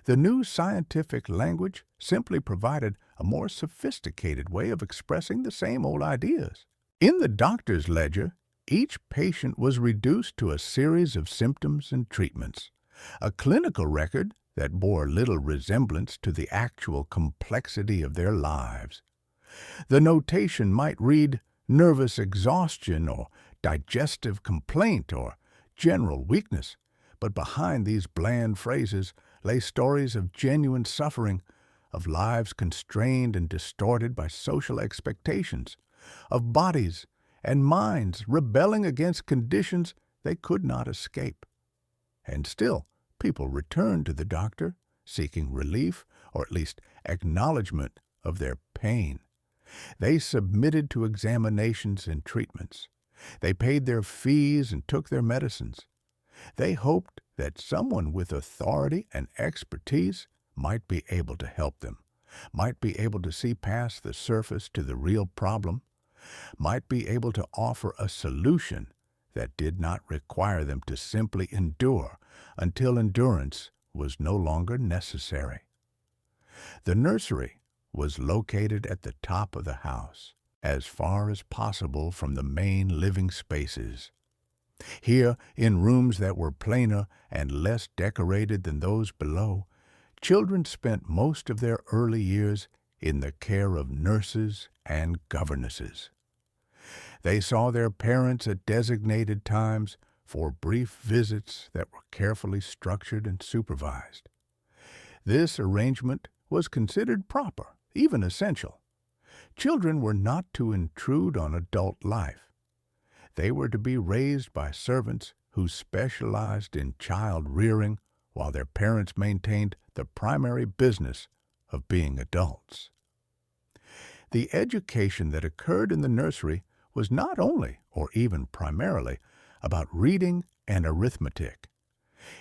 The new scientific language simply provided a more sophisticated way of expressing the same old ideas. In the doctor's ledger, each patient was reduced to a series of symptoms and treatments, a clinical record that bore little resemblance to the actual complexity of their lives. The notation might read nervous exhaustion or digestive complaint or general weakness, but behind these bland phrases lay stories of genuine suffering, of lives constrained and distorted by social expectations, of bodies and minds rebelling against conditions they could not escape. And still, people returned to the doctor, seeking relief or at least acknowledgement of their pain. They submitted to examinations and treatments. They paid their fees and took their medicines. They hoped that someone with authority and expertise might be able to help them, might be able to see past the surface to the real problem, might be able to offer a solution that did not require them to simply endure until endurance was no longer necessary. The nursery was located at the top of the house, as far as possible from the main living spaces. Here, in rooms that were plainer and less decorated than those below, children spent most of their early years in the care of nurses and governesses. They saw their parents at designated times for brief visits that were carefully structured and supervised. This arrangement was considered proper, even essential. Children were not to intrude on adult life. They were to be raised by servants who specialized in child rearing while their parents maintained the primary business of being adults. The education that occurred in the nursery was not only, or even primarily, about reading and arithmetic.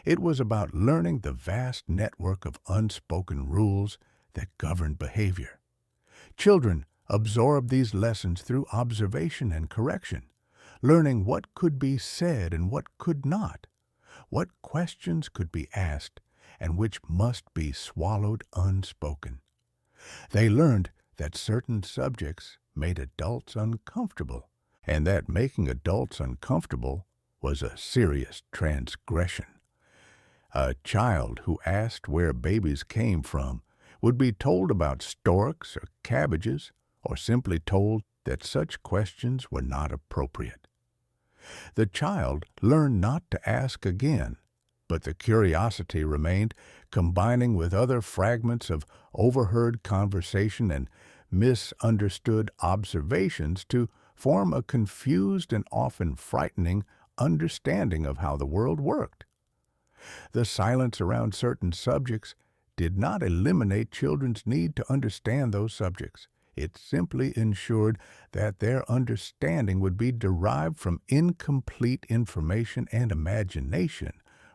It was about learning the vast network of unspoken rules that govern behavior. Children absorbed these lessons through observation and correction, learning what could be said and what could not, what questions could be asked and which must be swallowed unspoken. They learned that certain subjects made adults uncomfortable, and that making adults uncomfortable was a serious transgression. A child who asked where babies came from would be told about storks or cabbages, or simply told that such questions were not appropriate. The child learned not to ask again, but the curiosity remained, combining with other fragments of overheard conversation and misunderstood observations to form a confused and often frightening understanding of how the world worked. The silence around certain subjects did not eliminate children's need to understand those subjects. It simply ensured that their understanding would be derived from incomplete information and imagination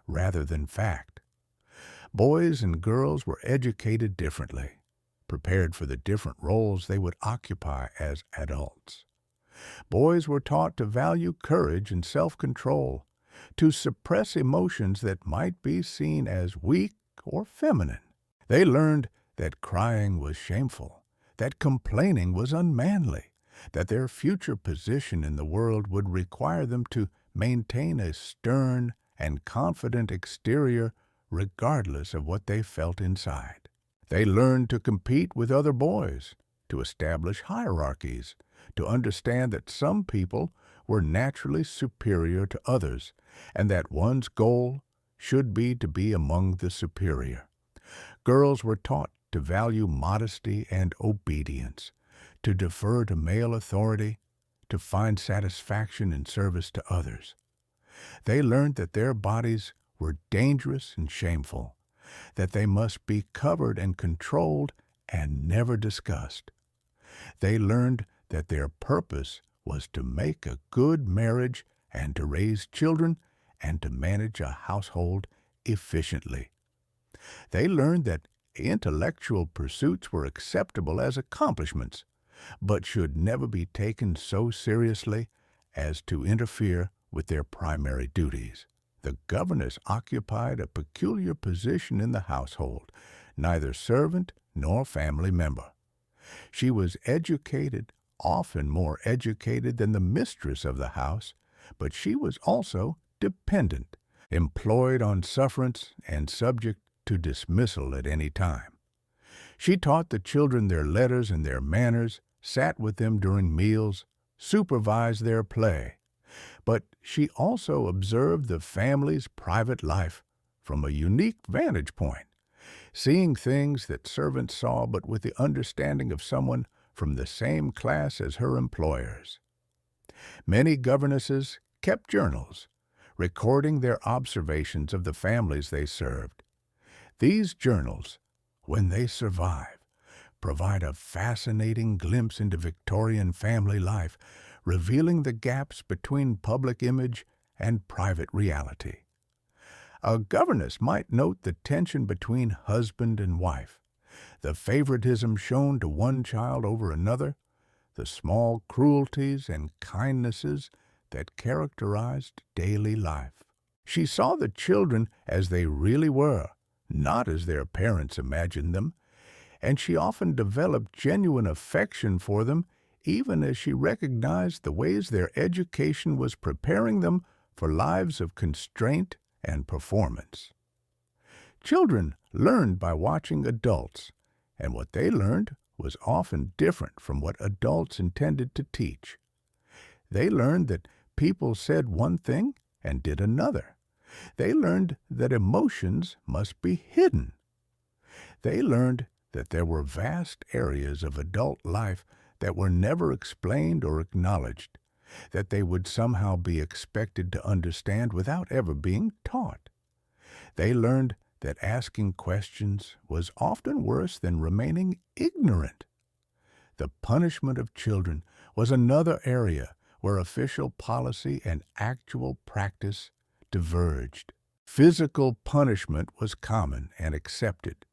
rather than fact. Boys and girls were educated differently, prepared for the different roles they would occupy as adults. Boys were taught to value courage and self-control, to suppress emotions that might be seen as weak or feminine. They learned that crying was shameful, that complaining was unmanly, that their future position in the world would require them to maintain a stern and confident exterior regardless of what they felt inside. They learned to compete with other boys, to establish hierarchies, to understand that some people were naturally superior to others, and that one's goal should be to be among the superior. Girls were taught to value modesty and obedience, to defer to male authority, to find satisfaction in service to others. They learned that their bodies were dangerous and shameful, that they must be covered and controlled and never discussed. They learned that their purpose was to make a good marriage and to raise children and to manage a household efficiently. They learned that intellectual pursuits were acceptable as accomplishments, but should never be taken so seriously as to interfere with their primary duties. The governess occupied a peculiar position in the household, neither servant nor family member. She was educated often more educated than the mistress of the house, but she was also dependent, employed on sufferance and subject to dismissal at any time. She taught the children their letters and their manners, sat with them during meals, supervised their play. But she also observed the family's private life from a unique vantage point, seeing things that servants saw but with the understanding of someone from the same class as her employers. Many governesses kept journals, recording their observations of the families they served. These journals, when they survive, provide a fascinating glimpse into Victorian family life, revealing the gaps between public image and private reality. A governess might note the tension between husband and wife, the favoritism shown to one child over another, the small cruelties and kindnesses that characterized daily life. She saw the children as they really were, not as their parents imagined them, and she often developed genuine affection for them, even as she recognized the ways their education was preparing them for lives of constraint and performance. Children learned by watching adults, and what they learned was often different from what adults intended to teach. They learned that people said one thing and did another. They learned that emotions must be hidden. They learned that there were vast areas of adult life that were never explained or acknowledged, that they would somehow be expected to understand without ever being taught. They learned that asking questions was often worse than remaining ignorant. The punishment of children was another area where official policy and actual practice diverged. Physical punishment was common and accepted,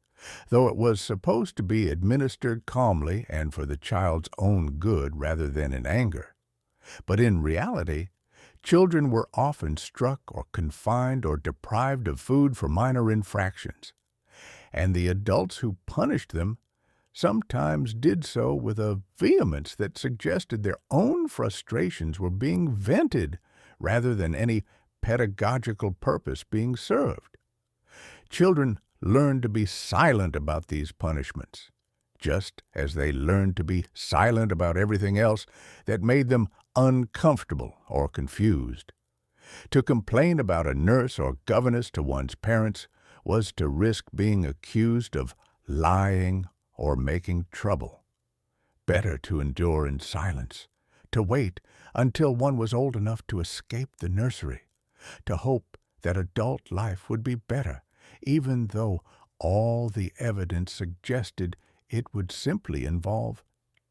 though it was supposed to be administered calmly and for the child's own good rather than in anger. But in reality, children were often struck or confined or deprived of food for minor infractions, and the adults who punished them sometimes did so with a vehemence that suggested their own frustrations were being vented rather than any pedagogical purpose being served. Children learned to be silent about these punishments, just as they learned to be silent about everything else that made them uncomfortable or confused. To complain about a nurse or governess to one's parents was to risk being accused of lying or making trouble. Better to endure in silence, to wait until one was old enough to escape the nursery, to hope that adult life would be better, even though all the evidence suggested it would simply involve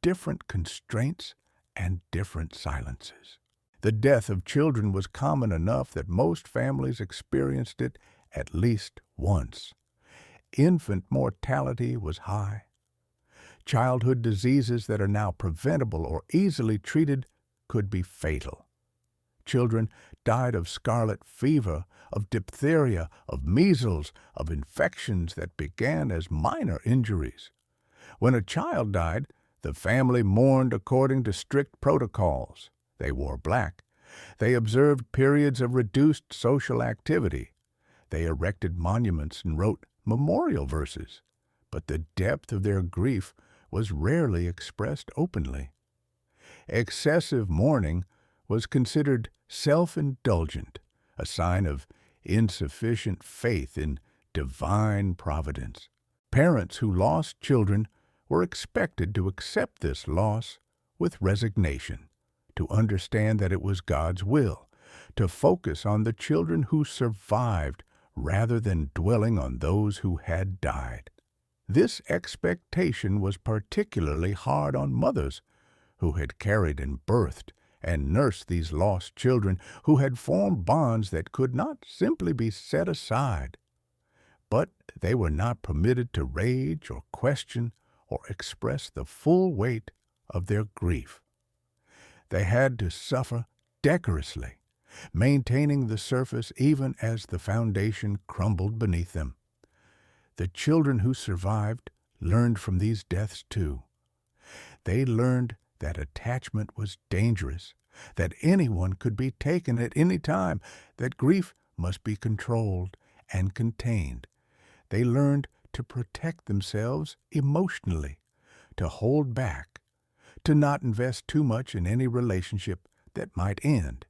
different constraints and different silences. The death of children was common enough that most families experienced it at least once. Infant mortality was high. Childhood diseases that are now preventable or easily treated could be fatal. Children died of scarlet fever, of diphtheria, of measles, of infections that began as minor injuries. When a child died, the family mourned according to strict protocols. They wore black. They observed periods of reduced social activity. They erected monuments and wrote memorial verses. But the depth of their grief was rarely expressed openly. Excessive mourning was considered self-indulgent, a sign of insufficient faith in divine providence. Parents who lost children were expected to accept this loss with resignation, to understand that it was God's will, to focus on the children who survived rather than dwelling on those who had died. This expectation was particularly hard on mothers who had carried and birthed and nursed these lost children, who had formed bonds that could not simply be set aside. But they were not permitted to rage or question or express the full weight of their grief. They had to suffer decorously, maintaining the surface even as the foundation crumbled beneath them. The children who survived learned from these deaths too. They learned that attachment was dangerous, that anyone could be taken at any time, that grief must be controlled and contained. They learned to protect themselves emotionally, to hold back, to not invest too much in any relationship that might end.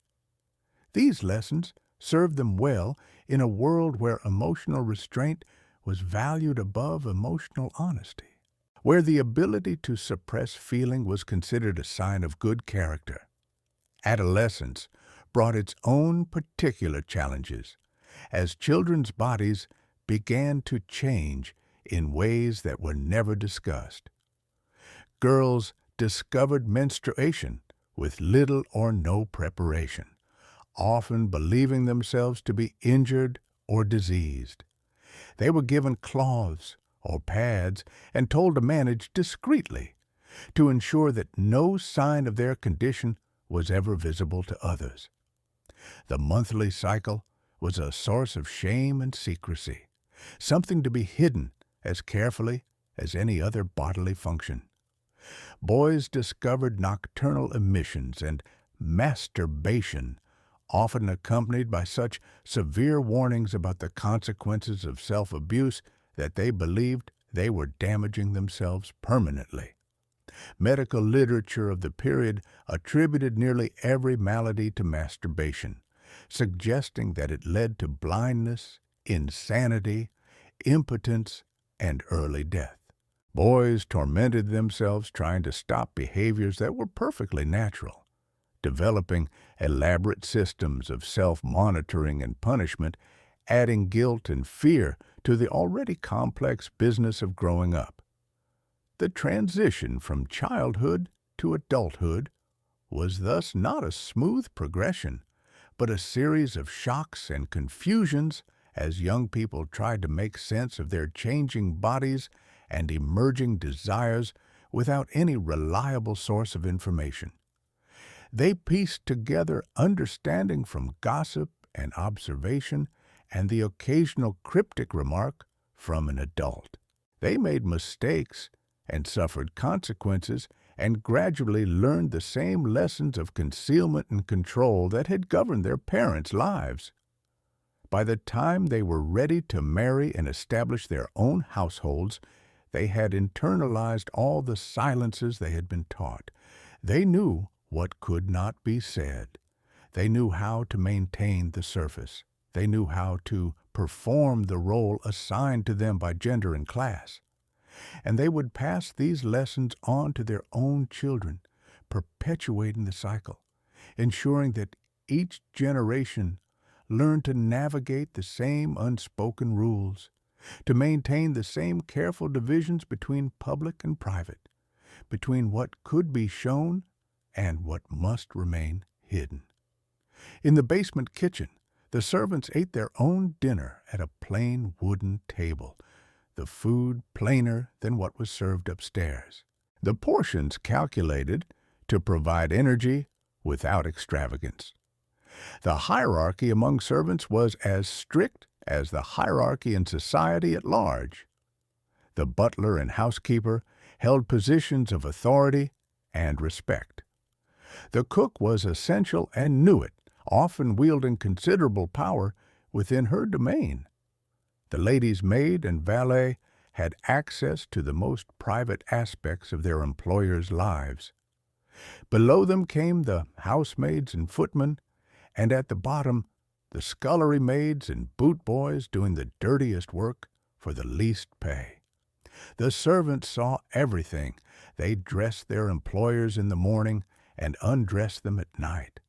These lessons served them well in a world where emotional restraint was valued above emotional honesty, where the ability to suppress feeling was considered a sign of good character. Adolescence brought its own particular challenges as children's bodies began to change in ways that were never discussed. Girls discovered menstruation with little or no preparation, often believing themselves to be injured or diseased. They were given cloths or pads and told to manage discreetly to ensure that no sign of their condition was ever visible to others. The monthly cycle was a source of shame and secrecy, something to be hidden as carefully as any other bodily function. Boys discovered nocturnal emissions and masturbation, often accompanied by such severe warnings about the consequences of self-abuse that they believed they were damaging themselves permanently. Medical literature of the period attributed nearly every malady to masturbation, suggesting that it led to blindness, insanity, impotence, and early death. Boys tormented themselves trying to stop behaviors that were perfectly natural, developing elaborate systems of self-monitoring and punishment, adding guilt and fear to the already complex business of growing up. The transition from childhood to adulthood was thus not a smooth progression, but a series of shocks and confusions as young people tried to make sense of their changing bodies and emerging desires without any reliable source of information. They pieced together understanding from gossip and observation and the occasional cryptic remark from an adult. They made mistakes and suffered consequences and gradually learned the same lessons of concealment and control that had governed their parents' lives. By the time they were ready to marry and establish their own households, they had internalized all the silences they had been taught. They knew what could not be said. They knew how to maintain the surface. They knew how to perform the role assigned to them by gender and class. And they would pass these lessons on to their own children, perpetuating the cycle, ensuring that each generation learned to navigate the same unspoken rules, to maintain the same careful divisions between public and private, between what could be shown and what must remain hidden. In the basement kitchen, the servants ate their own dinner at a plain wooden table, the food plainer than what was served upstairs. The portions calculated to provide energy without extravagance. The hierarchy among servants was as strict as the hierarchy in society at large. The butler and housekeeper held positions of authority and respect. The cook was essential and knew it, often wielding considerable power within her domain. The lady's maid and valet had access to the most private aspects of their employers' lives. Below them came the housemaids and footmen, and at the bottom, the scullery maids and boot boys doing the dirtiest work for the least pay. The servants saw everything. They dressed their employers in the morning and undressed them at night.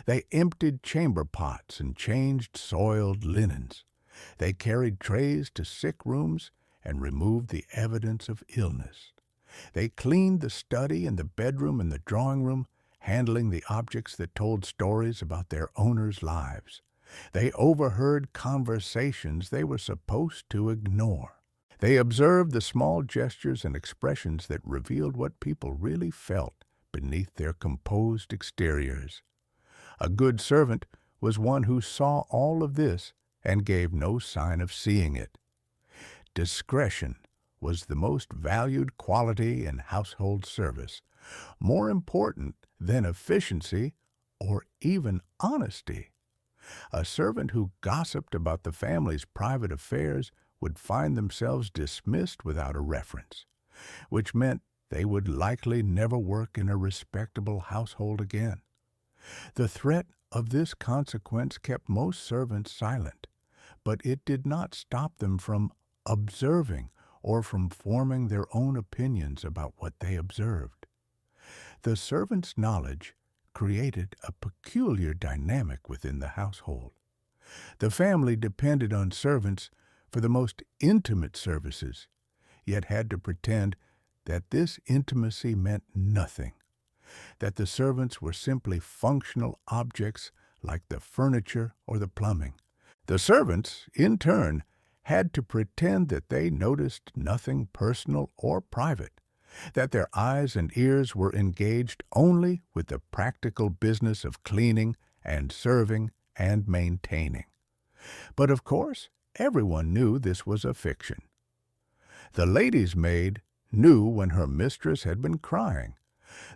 They emptied chamber pots and changed soiled linens. They carried trays to sick rooms and removed the evidence of illness. They cleaned the study and the bedroom and the drawing room, handling the objects that told stories about their owners' lives. They overheard conversations they were supposed to ignore. They observed the small gestures and expressions that revealed what people really felt beneath their composed exteriors. A good servant was one who saw all of this and gave no sign of seeing it. Discretion was the most valued quality in household service, more important than efficiency or even honesty. A servant who gossiped about the family's private affairs would find themselves dismissed without a reference, which meant they would likely never work in a respectable household again. The threat of this consequence kept most servants silent, but it did not stop them from observing or from forming their own opinions about what they observed. The servant's knowledge created a peculiar dynamic within the household. The family depended on servants for the most intimate services, yet had to pretend that this intimacy meant nothing, that the servants were simply functional objects like the furniture or the plumbing. The servants, in turn, had to pretend that they noticed nothing personal or private, that their eyes and ears were engaged only with the practical business of cleaning and serving and maintaining. But of course, everyone knew this was a fiction. The lady's maid knew when her mistress had been crying.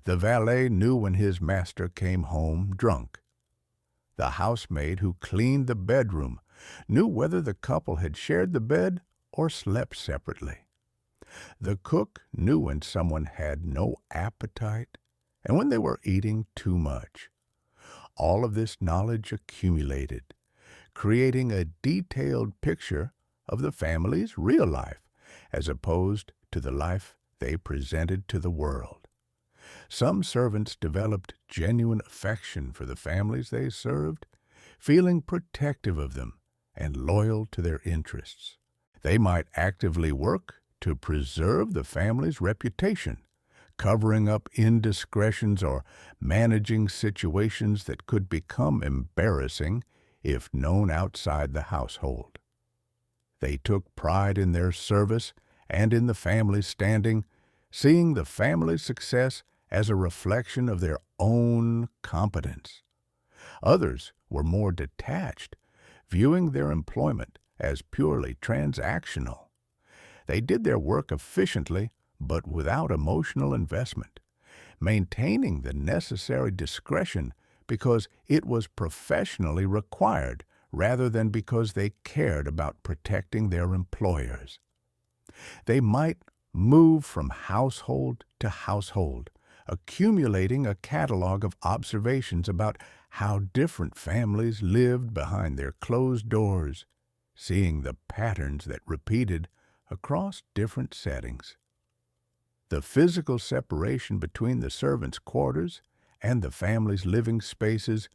The valet knew when his master came home drunk. The housemaid who cleaned the bedroom knew whether the couple had shared the bed or slept separately. The cook knew when someone had no appetite and when they were eating too much. All of this knowledge accumulated, creating a detailed picture of the family's real life as opposed to the life they presented to the world. Some servants developed genuine affection for the families they served, feeling protective of them and loyal to their interests. They might actively work to preserve the family's reputation, covering up indiscretions or managing situations that could become embarrassing if known outside the household. They took pride in their service and in the family's standing, seeing the family's success as a reflection of their own competence. Others were more detached, viewing their employment as purely transactional. They did their work efficiently, but without emotional investment, maintaining the necessary discretion because it was professionally required rather than because they cared about protecting their employers. They might move from household to household, accumulating a catalog of observations about how different families lived behind their closed doors, seeing the patterns that repeated across different settings. The physical separation between the servants' quarters and the family's living spaces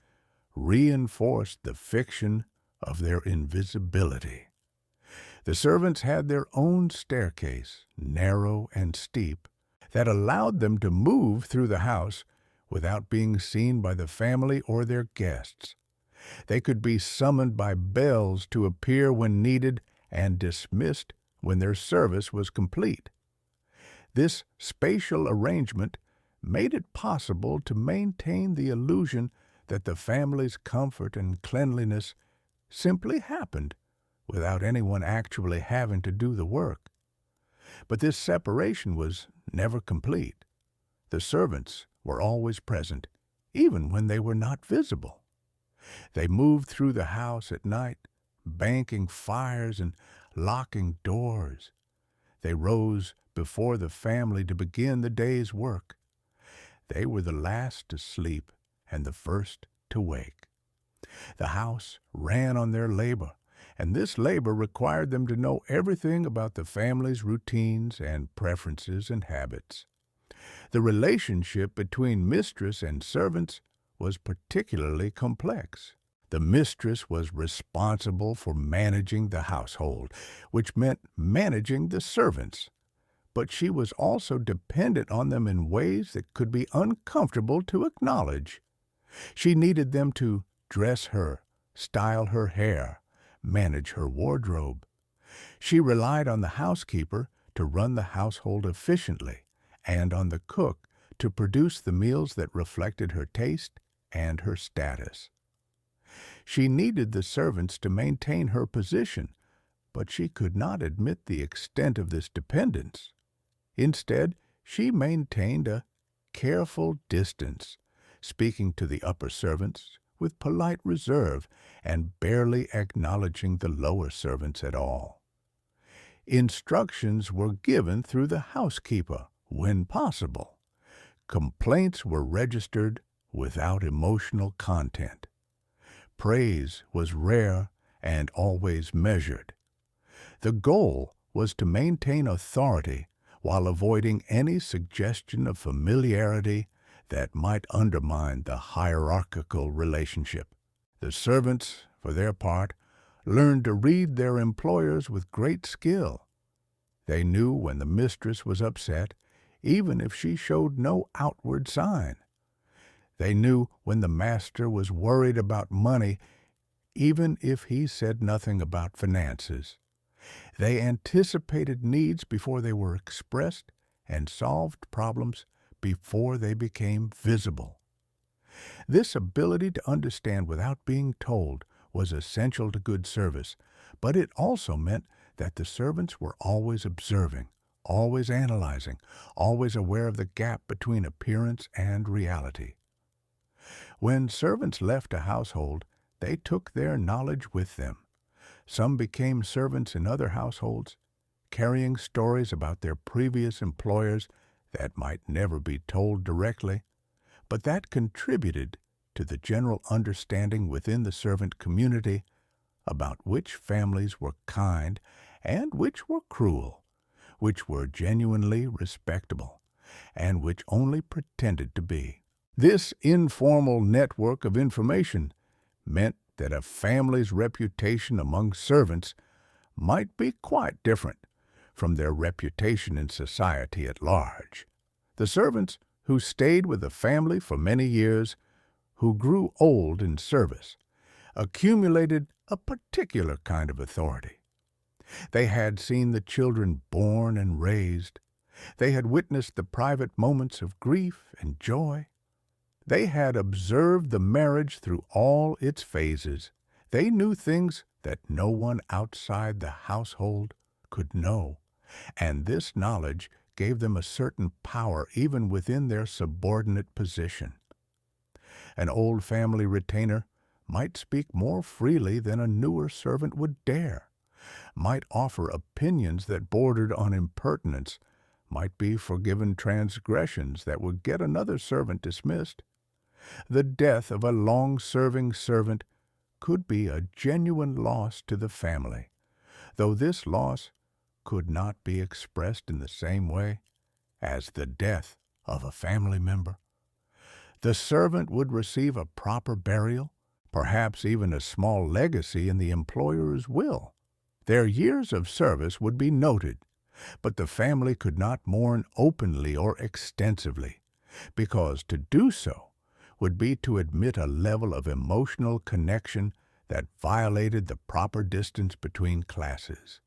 reinforced the fiction of their invisibility. The servants had their own staircase, narrow and steep, that allowed them to move through the house without being seen by the family or their guests. They could be summoned by bells to appear when needed and dismissed when their service was complete. This spatial arrangement made it possible to maintain the illusion that the family's comfort and cleanliness simply happened without anyone actually having to do the work. But this separation was never complete. The servants were always present, even when they were not visible. They moved through the house at night, banking fires and locking doors. They rose before the family to begin the day's work. They were the last to sleep and the first to wake. The house ran on their labor, and this labor required them to know everything about the family's routines and preferences and habits. The relationship between mistress and servants was particularly complex. The mistress was responsible for managing the household, which meant managing the servants. But she was also dependent on them in ways that could be uncomfortable to acknowledge. She needed them to dress her, style her hair, manage her wardrobe. She relied on the housekeeper to run the household efficiently and on the cook to produce the meals that reflected her taste and her status. She needed the servants to maintain her position, but she could not admit the extent of this dependence. Instead, she maintained a careful distance, speaking to the upper servants with polite reserve and barely acknowledging the lower servants at all. Instructions were given through the housekeeper when possible. Complaints were registered without emotional content. Praise was rare and always measured. The goal was to maintain authority while avoiding any suggestion of familiarity that might undermine the hierarchical relationship. The servants, for their part, learned to read their employers with great skill. They knew when the mistress was upset, even if she showed no outward sign. They knew when the master was worried about money, even if he said nothing about finances. They anticipated needs before they were expressed and solved problems before they became visible. This ability to understand without being told was essential to good service, but it also meant that the servants were always observing, always analyzing, always aware of the gap between appearance and reality. When servants left a household, they took their knowledge with them. Some became servants in other households, carrying stories about their previous employers that might never be told directly, but that contributed to the general understanding within the servant community about which families were kind and which were cruel, which were genuinely respectable, and which only pretended to be. This informal network of information meant that a family's reputation among servants might be quite different from their reputation in society at large. The servants who stayed with the family for many years, who grew old in service, accumulated a particular kind of authority. They had seen the children born and raised. They had witnessed the private moments of grief and joy. They had observed the marriage through all its phases. They knew things that no one outside the household could know, and this knowledge gave them a certain power even within their subordinate position. An old family retainer might speak more freely than a newer servant would dare, might offer opinions that bordered on impertinence, might be forgiven transgressions that would get another servant dismissed. The death of a long-serving servant could be a genuine loss to the family, though this loss could not be expressed in the same way as the death of a family member. The servant would receive a proper burial, perhaps even a small legacy in the employer's will. Their years of service would be noted, but the family could not mourn openly or extensively, because to do so would be to admit a level of emotional connection that violated the proper distance between classes.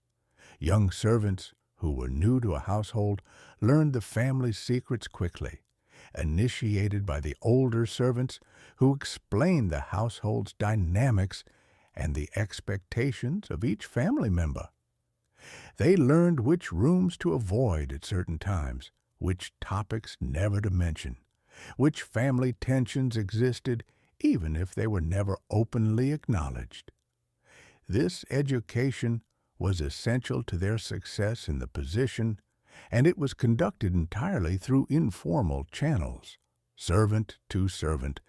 Young servants who were new to a household learned the family's secrets quickly, initiated by the older servants who explained the household's dynamics and the expectations of each family member. They learned which rooms to avoid at certain times, which topics never to mention, which family tensions existed even if they were never openly acknowledged. This education was essential to their success in the position, and it was conducted entirely through informal channels, servant to servant,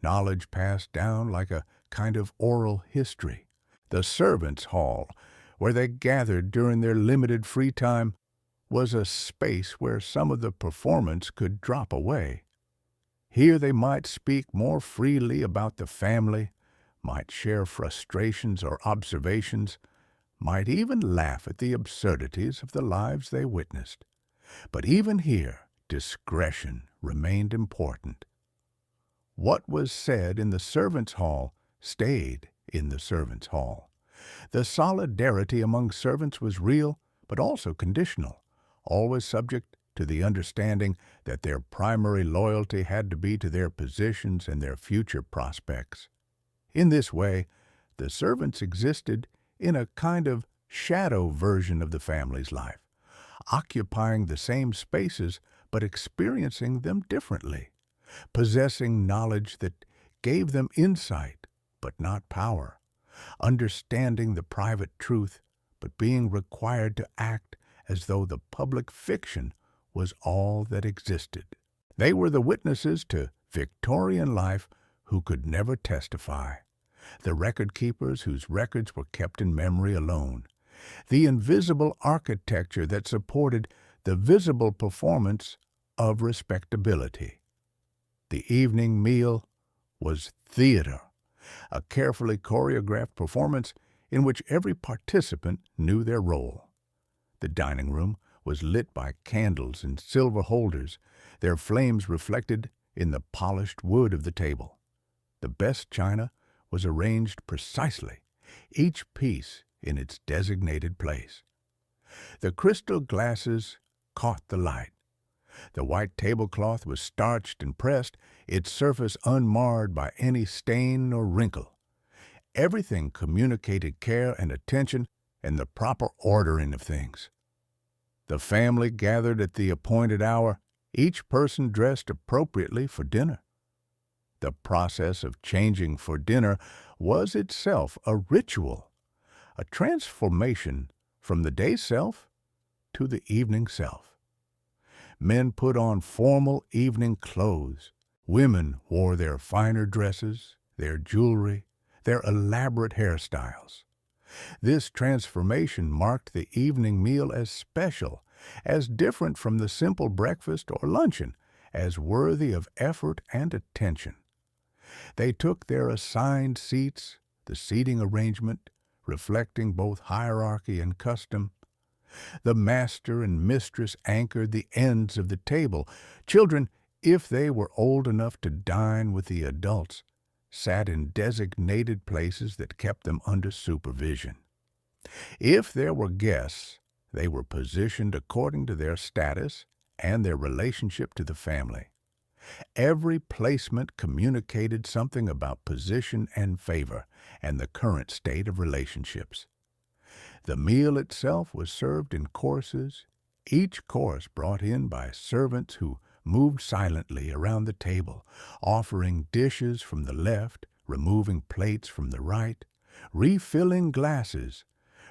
knowledge passed down like a kind of oral history. The servants' hall, where they gathered during their limited free time, was a space where some of the performance could drop away. Here they might speak more freely about the family, might share frustrations or observations, might even laugh at the absurdities of the lives they witnessed. But even here, discretion remained important. What was said in the servants' hall stayed in the servants' hall. The solidarity among servants was real, but also conditional, always subject to the understanding that their primary loyalty had to be to their positions and their future prospects. In this way, the servants existed in a kind of shadow version of the family's life, occupying the same spaces but experiencing them differently, possessing knowledge that gave them insight but not power, understanding the private truth but being required to act as though the public fiction was all that existed. They were the witnesses to Victorian life who could never testify, the record keepers whose records were kept in memory alone, the invisible architecture that supported the visible performance of respectability. The evening meal was theater, a carefully choreographed performance in which every participant knew their role. The dining room was lit by candles in silver holders, their flames reflected in the polished wood of the table. The best china was arranged precisely, each piece in its designated place. The crystal glasses caught the light. The white tablecloth was starched and pressed, its surface unmarred by any stain or wrinkle. Everything communicated care and attention and the proper ordering of things. The family gathered at the appointed hour, each person dressed appropriately for dinner. The process of changing for dinner was itself a ritual, a transformation from the day self to the evening self. Men put on formal evening clothes. Women wore their finer dresses, their jewelry, their elaborate hairstyles. This transformation marked the evening meal as special, as different from the simple breakfast or luncheon, as worthy of effort and attention. They took their assigned seats, the seating arrangement reflecting both hierarchy and custom. The master and mistress anchored the ends of the table. Children, if they were old enough to dine with the adults, sat in designated places that kept them under supervision. If there were guests, they were positioned according to their status and their relationship to the family. Every placement communicated something about position and favor and the current state of relationships. The meal itself was served in courses, each course brought in by servants who moved silently around the table, offering dishes from the left, removing plates from the right, refilling glasses,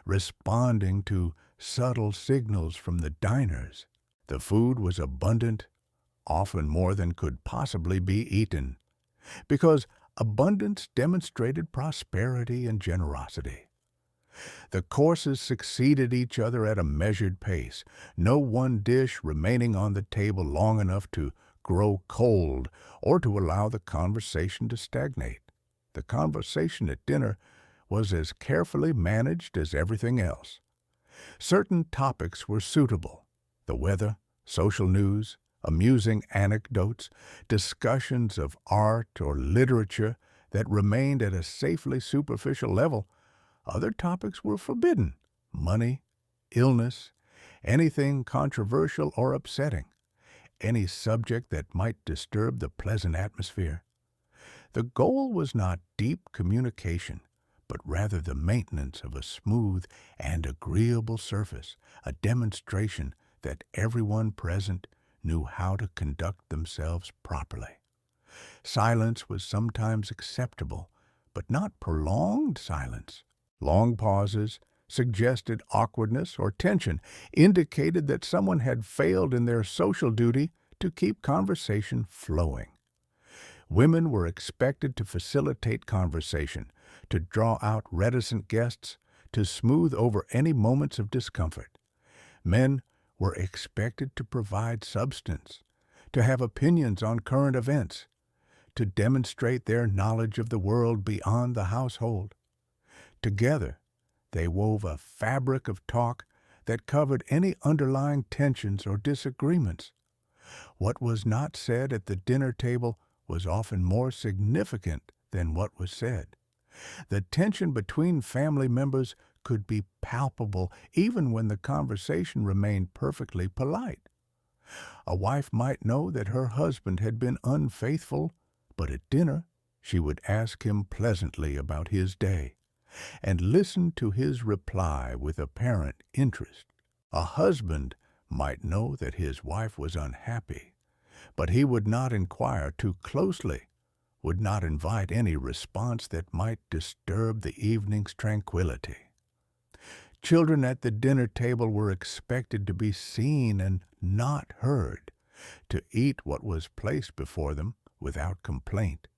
responding to subtle signals from the diners. The food was abundant, often more than could possibly be eaten, because abundance demonstrated prosperity and generosity. The courses succeeded each other at a measured pace, no one dish remaining on the table long enough to grow cold or to allow the conversation to stagnate. The conversation at dinner was as carefully managed as everything else. Certain topics were suitable: the weather, social news, amusing anecdotes, discussions of art or literature that remained at a safely superficial level. Other topics were forbidden: money, illness, anything controversial or upsetting, any subject that might disturb the pleasant atmosphere. The goal was not deep communication, but rather the maintenance of a smooth and agreeable surface, a demonstration that everyone present knew how to conduct themselves properly. Silence was sometimes acceptable, but not prolonged silence. Long pauses suggested awkwardness or tension, indicated that someone had failed in their social duty to keep conversation flowing. Women were expected to facilitate conversation, to draw out reticent guests, to smooth over any moments of discomfort. Men were expected to provide substance, to have opinions on current events, to demonstrate their knowledge of the world beyond the household. Together, they wove a fabric of talk that covered any underlying tensions or disagreements. What was not said at the dinner table was often more significant than what was said. The tension between family members could be palpable even when the conversation remained perfectly polite. A wife might know that her husband had been unfaithful, but at dinner she would ask him pleasantly about his day. and listened to his reply with apparent interest. A husband might know that his wife was unhappy, but he would not inquire too closely, would not invite any response that might disturb the evening's tranquility. Children at the dinner table were expected to be seen and not heard, to eat what was placed before them without complaint,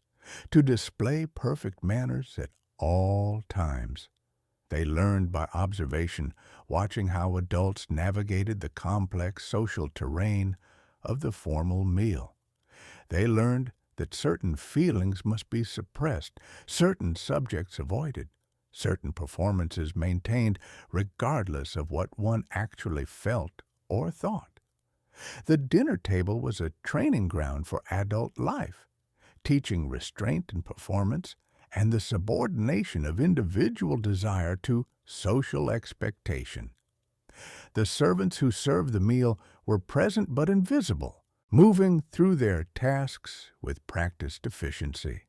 to display perfect manners at all times. They learned by observation, watching how adults navigated the complex social terrain of the formal meal. They learned that certain feelings must be suppressed, certain subjects avoided, certain performances maintained regardless of what one actually felt or thought. The dinner table was a training ground for adult life, teaching restraint in performance and the subordination of individual desire to social expectation. The servants who served the meal were present but invisible, moving through their tasks with practiced efficiency.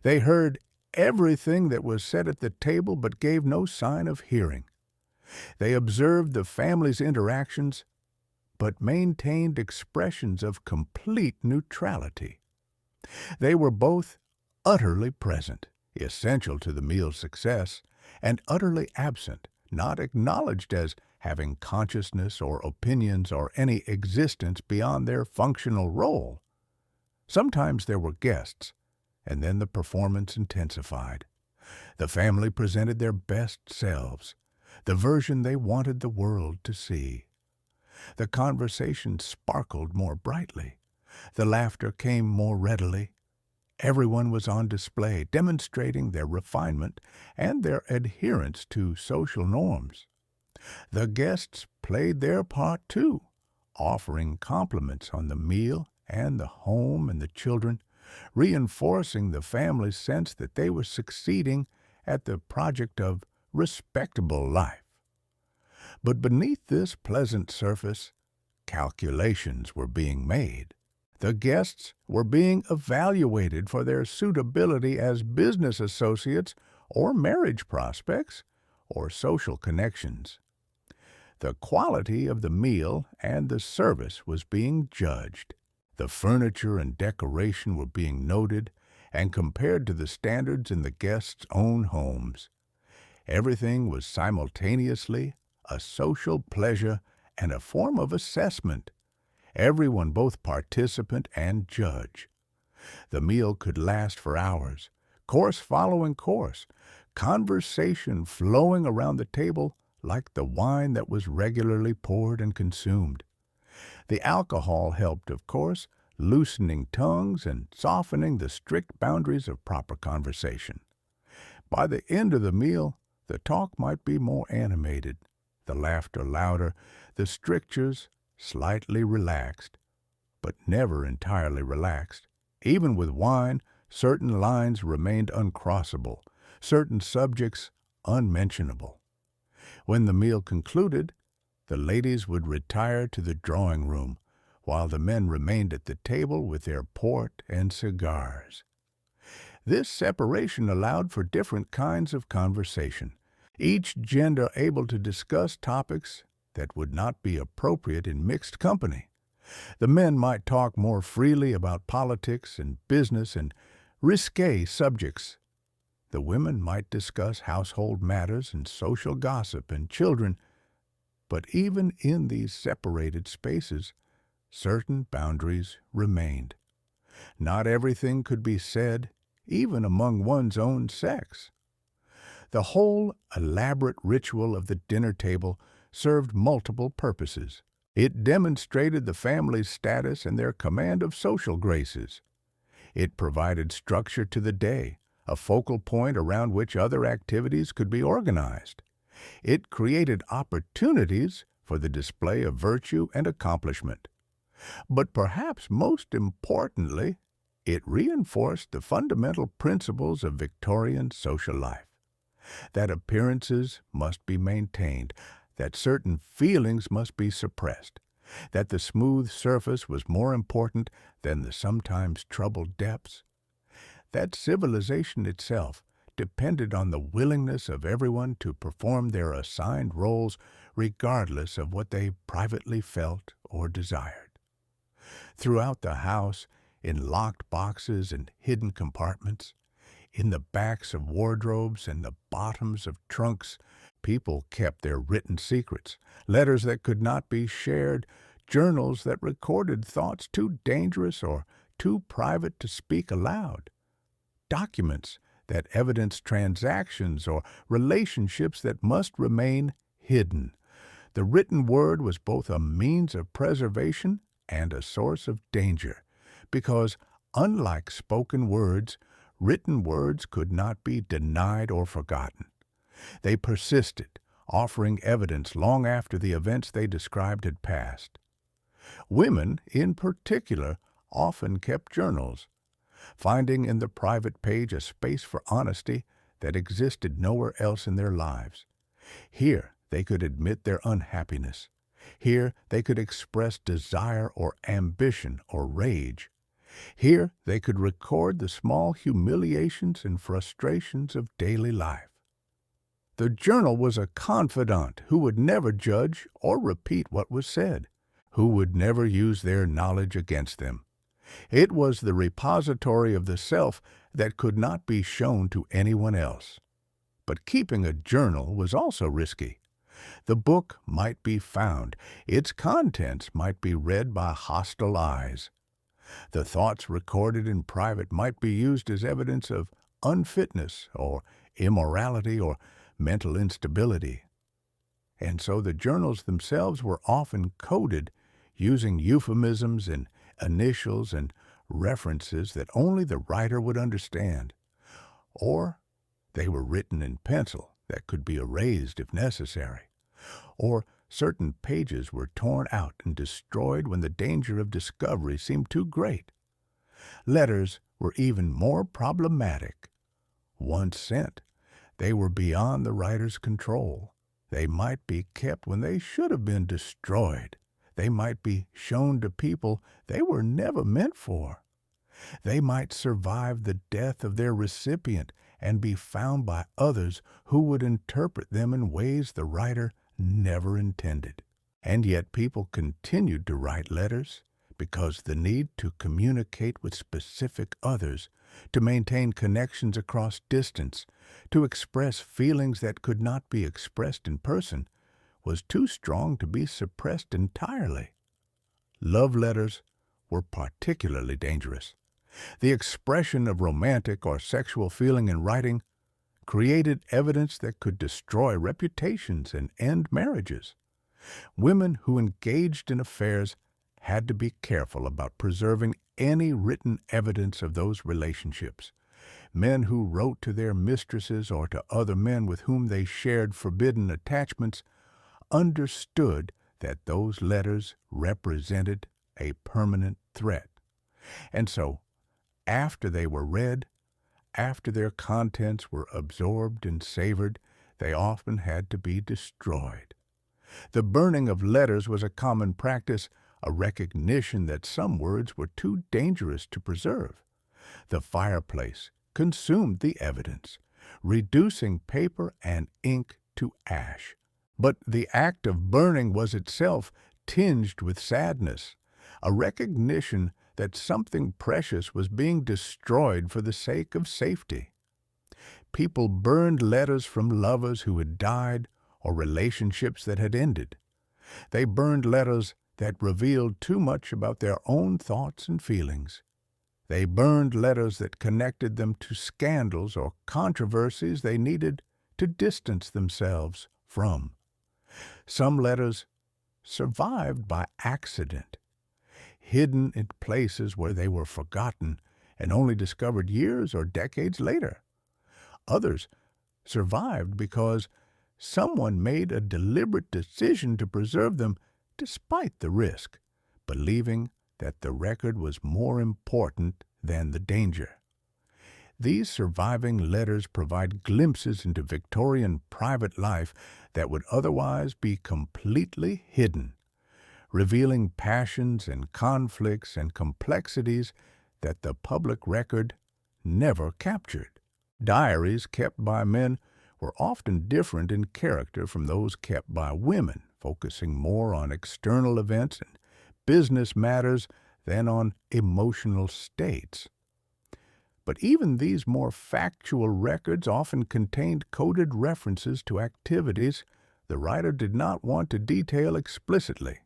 They heard everything that was said at the table but gave no sign of hearing. They observed the family's interactions but maintained expressions of complete neutrality. They were both utterly present, essential to the meal's success, and utterly absent, not acknowledged as having consciousness or opinions or any existence beyond their functional role. Sometimes there were guests, and then the performance intensified. The family presented their best selves, the version they wanted the world to see. The conversation sparkled more brightly. The laughter came more readily. Everyone was on display, demonstrating their refinement and their adherence to social norms. The guests played their part too, offering compliments on the meal and the home and the children, reinforcing the family's sense that they were succeeding at the project of respectable life. But beneath this pleasant surface, calculations were being made. The guests were being evaluated for their suitability as business associates or marriage prospects or social connections. The quality of the meal and the service was being judged. The furniture and decoration were being noted and compared to the standards in the guests' own homes. Everything was simultaneously a social pleasure and a form of assessment. Everyone both participant and judge. The meal could last for hours, course following course, conversation flowing around the table like the wine that was regularly poured and consumed. The alcohol helped, of course, loosening tongues and softening the strict boundaries of proper conversation. By the end of the meal, the talk might be more animated, the laughter louder, the strictures slightly relaxed, but never entirely relaxed. Even with wine, certain lines remained uncrossable, certain subjects unmentionable. When the meal concluded, the ladies would retire to the drawing room, while the men remained at the table with their port and cigars. This separation allowed for different kinds of conversation, each gender able to discuss topics that would not be appropriate in mixed company. The men might talk more freely about politics and business and risque subjects. The women might discuss household matters and social gossip and children. But even in these separated spaces, certain boundaries remained. Not everything could be said, even among one's own sex. The whole elaborate ritual of the dinner table served multiple purposes. It demonstrated the family's status and their command of social graces. It provided structure to the day, a focal point around which other activities could be organized. It created opportunities for the display of virtue and accomplishment. But perhaps most importantly, it reinforced the fundamental principles of Victorian social life. That appearances must be maintained, that certain feelings must be suppressed, that the smooth surface was more important than the sometimes troubled depths, that civilization itself, depended on the willingness of everyone to perform their assigned roles regardless of what they privately felt or desired. Throughout the house, in locked boxes and hidden compartments, in the backs of wardrobes and the bottoms of trunks, people kept their written secrets, letters that could not be shared, journals that recorded thoughts too dangerous or too private to speak aloud, documents that evidenced transactions or relationships that must remain hidden. The written word was both a means of preservation and a source of danger, because, unlike spoken words, written words could not be denied or forgotten. They persisted, offering evidence long after the events they described had passed. Women, in particular, often kept journals, finding in the private page a space for honesty that existed nowhere else in their lives. Here they could admit their unhappiness. Here they could express desire or ambition or rage. Here they could record the small humiliations and frustrations of daily life. The journal was a confidant who would never judge or repeat what was said, who would never use their knowledge against them. It was the repository of the self that could not be shown to anyone else. But keeping a journal was also risky. The book might be found. Its contents might be read by hostile eyes. The thoughts recorded in private might be used as evidence of unfitness or immorality or mental instability. And so the journals themselves were often coded using euphemisms and initials and references that only the writer would understand. Or they were written in pencil that could be erased if necessary. Or certain pages were torn out and destroyed when the danger of discovery seemed too great. Letters were even more problematic. Once sent, they were beyond the writer's control. They might be kept when they should have been destroyed. They might be shown to people they were never meant for. They might survive the death of their recipient and be found by others who would interpret them in ways the writer never intended. And yet people continued to write letters because the need to communicate with specific others, to maintain connections across distance, to express feelings that could not be expressed in person, was too strong to be suppressed entirely. Love letters were particularly dangerous. The expression of romantic or sexual feeling in writing created evidence that could destroy reputations and end marriages. Women who engaged in affairs had to be careful about preserving any written evidence of those relationships. Men who wrote to their mistresses or to other men with whom they shared forbidden attachments understood that those letters represented a permanent threat. And so, after they were read, after their contents were absorbed and savored, they often had to be destroyed. The burning of letters was a common practice, a recognition that some words were too dangerous to preserve. The fireplace consumed the evidence, reducing paper and ink to ash. But the act of burning was itself tinged with sadness, a recognition that something precious was being destroyed for the sake of safety. People burned letters from lovers who had died or relationships that had ended. They burned letters that revealed too much about their own thoughts and feelings. They burned letters that connected them to scandals or controversies they needed to distance themselves from. Some letters survived by accident, hidden in places where they were forgotten and only discovered years or decades later. Others survived because someone made a deliberate decision to preserve them despite the risk, believing that the record was more important than the danger. These surviving letters provide glimpses into Victorian private life that would otherwise be completely hidden, revealing passions and conflicts and complexities that the public record never captured. Diaries kept by men were often different in character from those kept by women, focusing more on external events and business matters than on emotional states. But even these more factual records often contained coded references to activities the writer did not want to detail explicitly.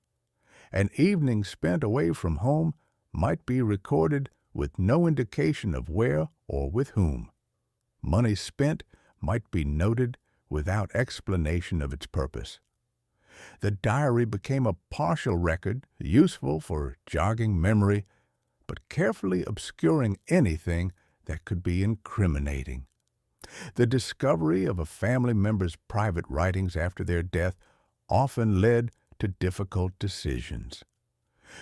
An evening spent away from home might be recorded with no indication of where or with whom. Money spent might be noted without explanation of its purpose. The diary became a partial record, useful for jogging memory, but carefully obscuring anything that could be incriminating. The discovery of a family member's private writings after their death often led to difficult decisions.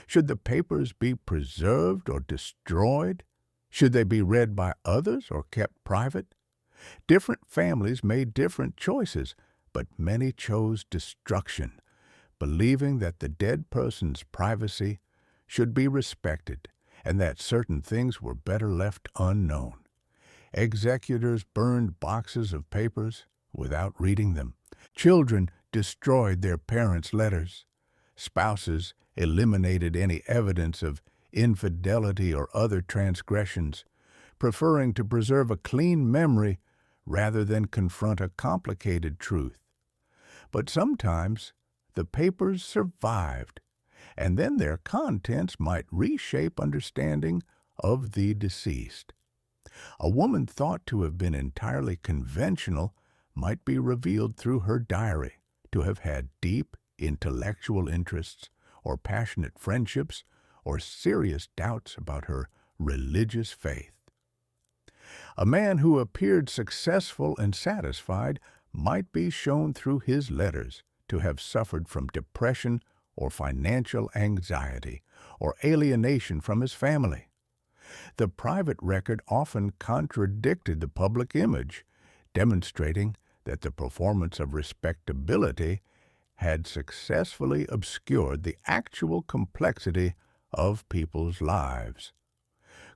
Should the papers be preserved or destroyed? Should they be read by others or kept private? Different families made different choices, but many chose destruction, believing that the dead person's privacy should be respected and that certain things were better left unknown. Executors burned boxes of papers without reading them. Children destroyed their parents' letters. Spouses eliminated any evidence of infidelity or other transgressions, preferring to preserve a clean memory rather than confront a complicated truth. But sometimes the papers survived, and then their contents might reshape understanding of the deceased. A woman thought to have been entirely conventional might be revealed through her diary to have had deep intellectual interests or passionate friendships or serious doubts about her religious faith. A man who appeared successful and satisfied might be shown through his letters to have suffered from depression or financial anxiety or alienation from his family. The private record often contradicted the public image, demonstrating that the performance of respectability had successfully obscured the actual complexity of people's lives.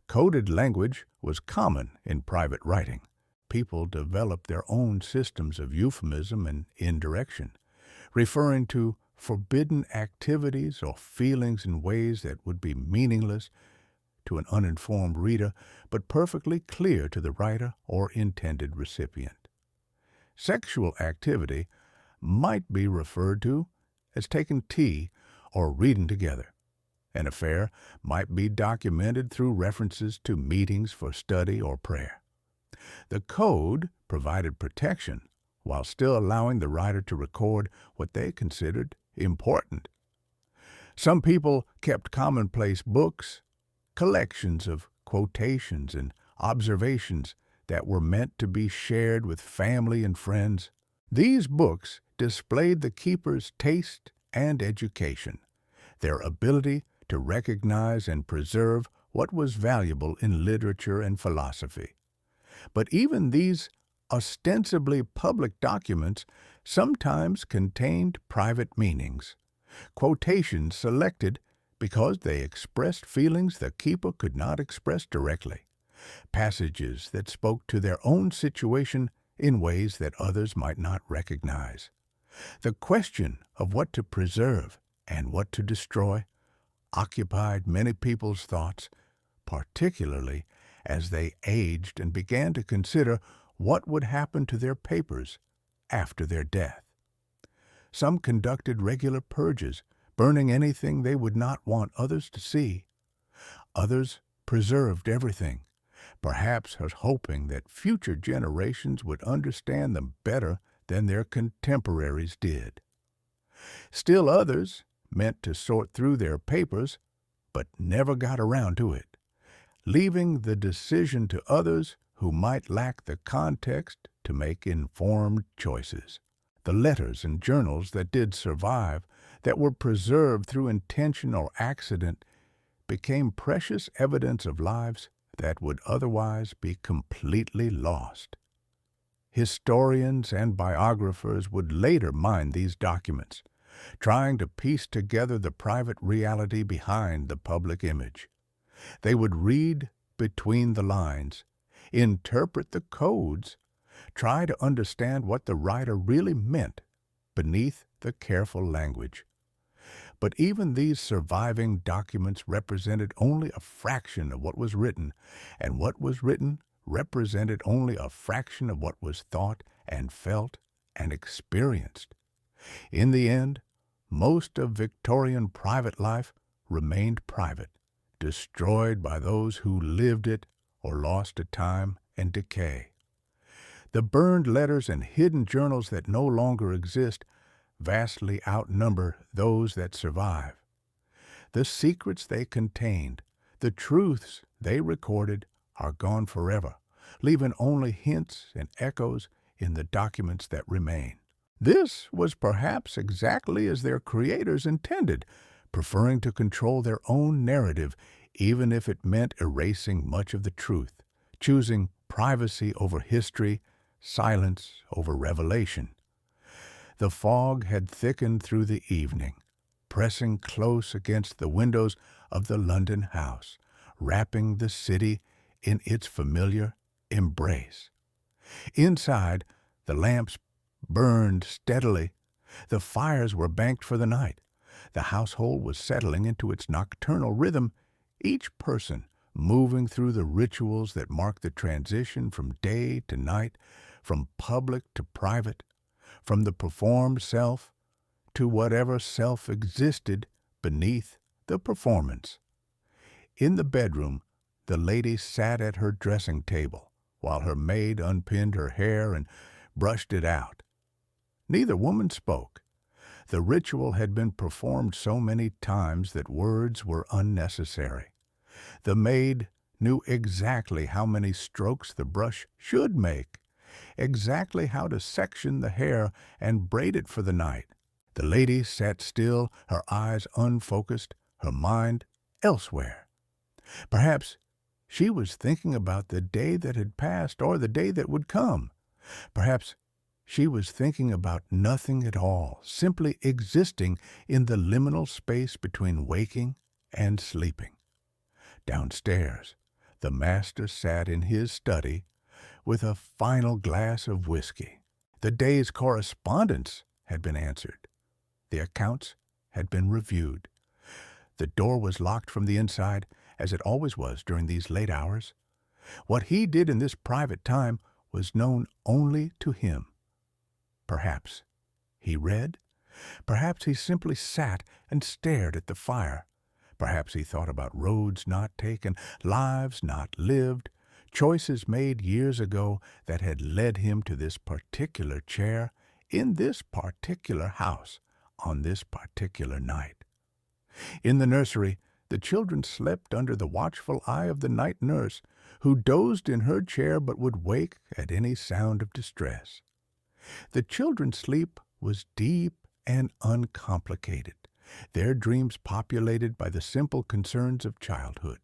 Coded language was common in private writing. People developed their own systems of euphemism and indirection, referring to forbidden activities or feelings in ways that would be meaningless to an uninformed reader, but perfectly clear to the writer or intended recipient. Sexual activity might be referred to as taking tea or reading together. An affair might be documented through references to meetings for study or prayer. The code provided protection while still allowing the writer to record what they considered important. Some people kept commonplace books, collections of quotations and observations that were meant to be shared with family and friends. These books displayed the keeper's taste and education, their ability to recognize and preserve what was valuable in literature and philosophy. But even these ostensibly public documents sometimes contained private meanings, quotations selected because they expressed feelings the keeper could not express directly, passages that spoke to their own situation in ways that others might not recognize. The question of what to preserve and what to destroy occupied many people's thoughts, particularly as they aged and began to consider what would happen to their papers after their death. Some conducted regular purges, burning anything they would not want others to see. Others preserved everything, perhaps hoping that future generations would understand them better than their contemporaries did. Still others meant to sort through their papers, but never got around to it, leaving the decision to others who might lack the context to make informed choices. The letters and journals that did survive, that were preserved through intention or accident, became precious evidence of lives that would otherwise be completely lost. Historians and biographers would later mine these documents, trying to piece together the private reality behind the public image. They would read between the lines, interpret the codes, try to understand what the writer really meant beneath the careful language. But even these surviving documents represented only a fraction of what was written, and what was written represented only a fraction of what was thought and felt and experienced. In the end, most of Victorian private life remained private, destroyed by those who lived it or lost to time and decay. The burned letters and hidden journals that no longer exist vastly outnumber those that survive. The secrets they contained, the truths they recorded, are gone forever, leaving only hints and echoes in the documents that remain. This was perhaps exactly as their creators intended, preferring to control their own narrative, even if it meant erasing much of the truth, choosing privacy over history, silence over revelation. The fog had thickened through the evening, pressing close against the windows of the London house, wrapping the city in its familiar embrace. Inside, the lamps burned steadily. The fires were banked for the night. The household was settling into its nocturnal rhythm, each person moving through the rituals that mark the transition from day to night, from public to private, from the performed self to whatever self existed beneath the performance. In the bedroom, the lady sat at her dressing table while her maid unpinned her hair and brushed it out. Neither woman spoke. The ritual had been performed so many times that words were unnecessary. The maid knew exactly how many strokes the brush should make, exactly how to section the hair and braid it for the night. The lady sat still, her eyes unfocused, her mind elsewhere. Perhaps she was thinking about the day that had passed or the day that would come. Perhaps she was thinking about nothing at all, simply existing in the liminal space between waking and sleeping. Downstairs, the master sat in his study with a final glass of whiskey. The day's correspondence had been answered. The accounts had been reviewed. The door was locked from the inside, as it always was during these late hours. What he did in this private time was known only to him. Perhaps he read. Perhaps he simply sat and stared at the fire. Perhaps he thought about roads not taken, lives not lived, choices made years ago that had led him to this particular chair, in this particular house, on this particular night. In the nursery, the children slept under the watchful eye of the night nurse, who dozed in her chair but would wake at any sound of distress. The children's sleep was deep and uncomplicated, their dreams populated by the simple concerns of childhood.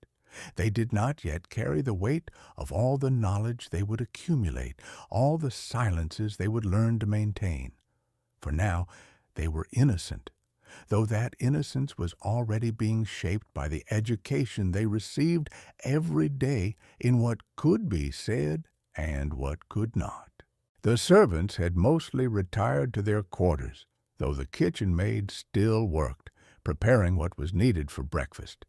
They did not yet carry the weight of all the knowledge they would accumulate, all the silences they would learn to maintain. For now they were innocent, though that innocence was already being shaped by the education they received every day in what could be said and what could not. The servants had mostly retired to their quarters, though the kitchen maid still worked, preparing what was needed for breakfast,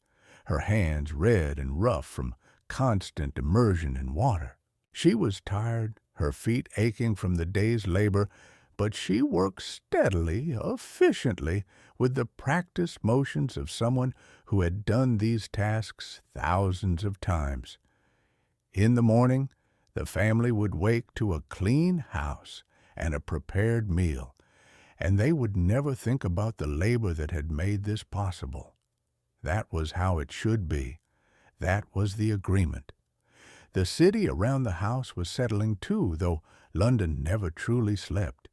her hands red and rough from constant immersion in water. She was tired, her feet aching from the day's labor, but she worked steadily, efficiently, with the practiced motions of someone who had done these tasks thousands of times. In the morning, the family would wake to a clean house and a prepared meal, and they would never think about the labor that had made this possible. That was how it should be. That was the agreement. The city around the house was settling too, though London never truly slept.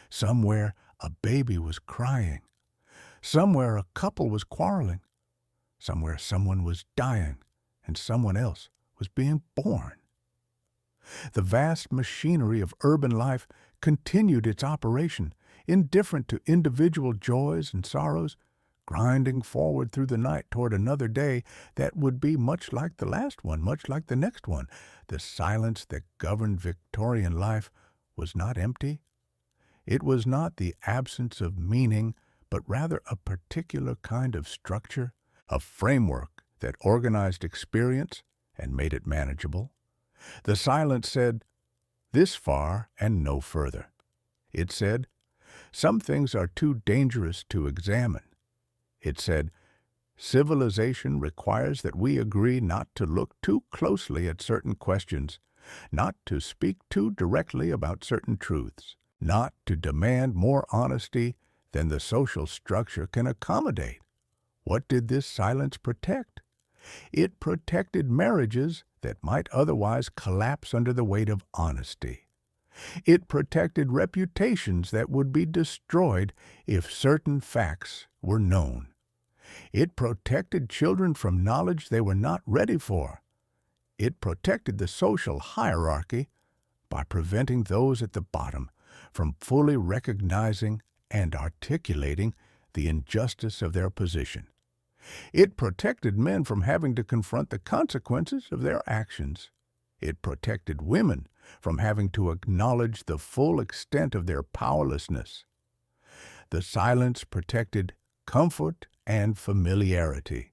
Somewhere a baby was crying. Somewhere a couple was quarreling. Somewhere someone was dying, and someone else was being born. The vast machinery of urban life continued its operation, indifferent to individual joys and sorrows, grinding forward through the night toward another day that would be much like the last one, much like the next one. The silence that governed Victorian life was not empty. It was not the absence of meaning, but rather a particular kind of structure, a framework that organized experience and made it manageable. The silence said, "This far and no further." It said, "Some things are too dangerous to examine." It said, "Civilization requires that we agree not to look too closely at certain questions, not to speak too directly about certain truths, not to demand more honesty than the social structure can accommodate." What did this silence protect? It protected marriages that might otherwise collapse under the weight of honesty. It protected reputations that would be destroyed if certain facts were known. It protected children from knowledge they were not ready for. It protected the social hierarchy by preventing those at the bottom from fully recognizing and articulating the injustice of their position. It protected men from having to confront the consequences of their actions. It protected women from having to acknowledge the full extent of their powerlessness. The silence protected comfort and familiarity.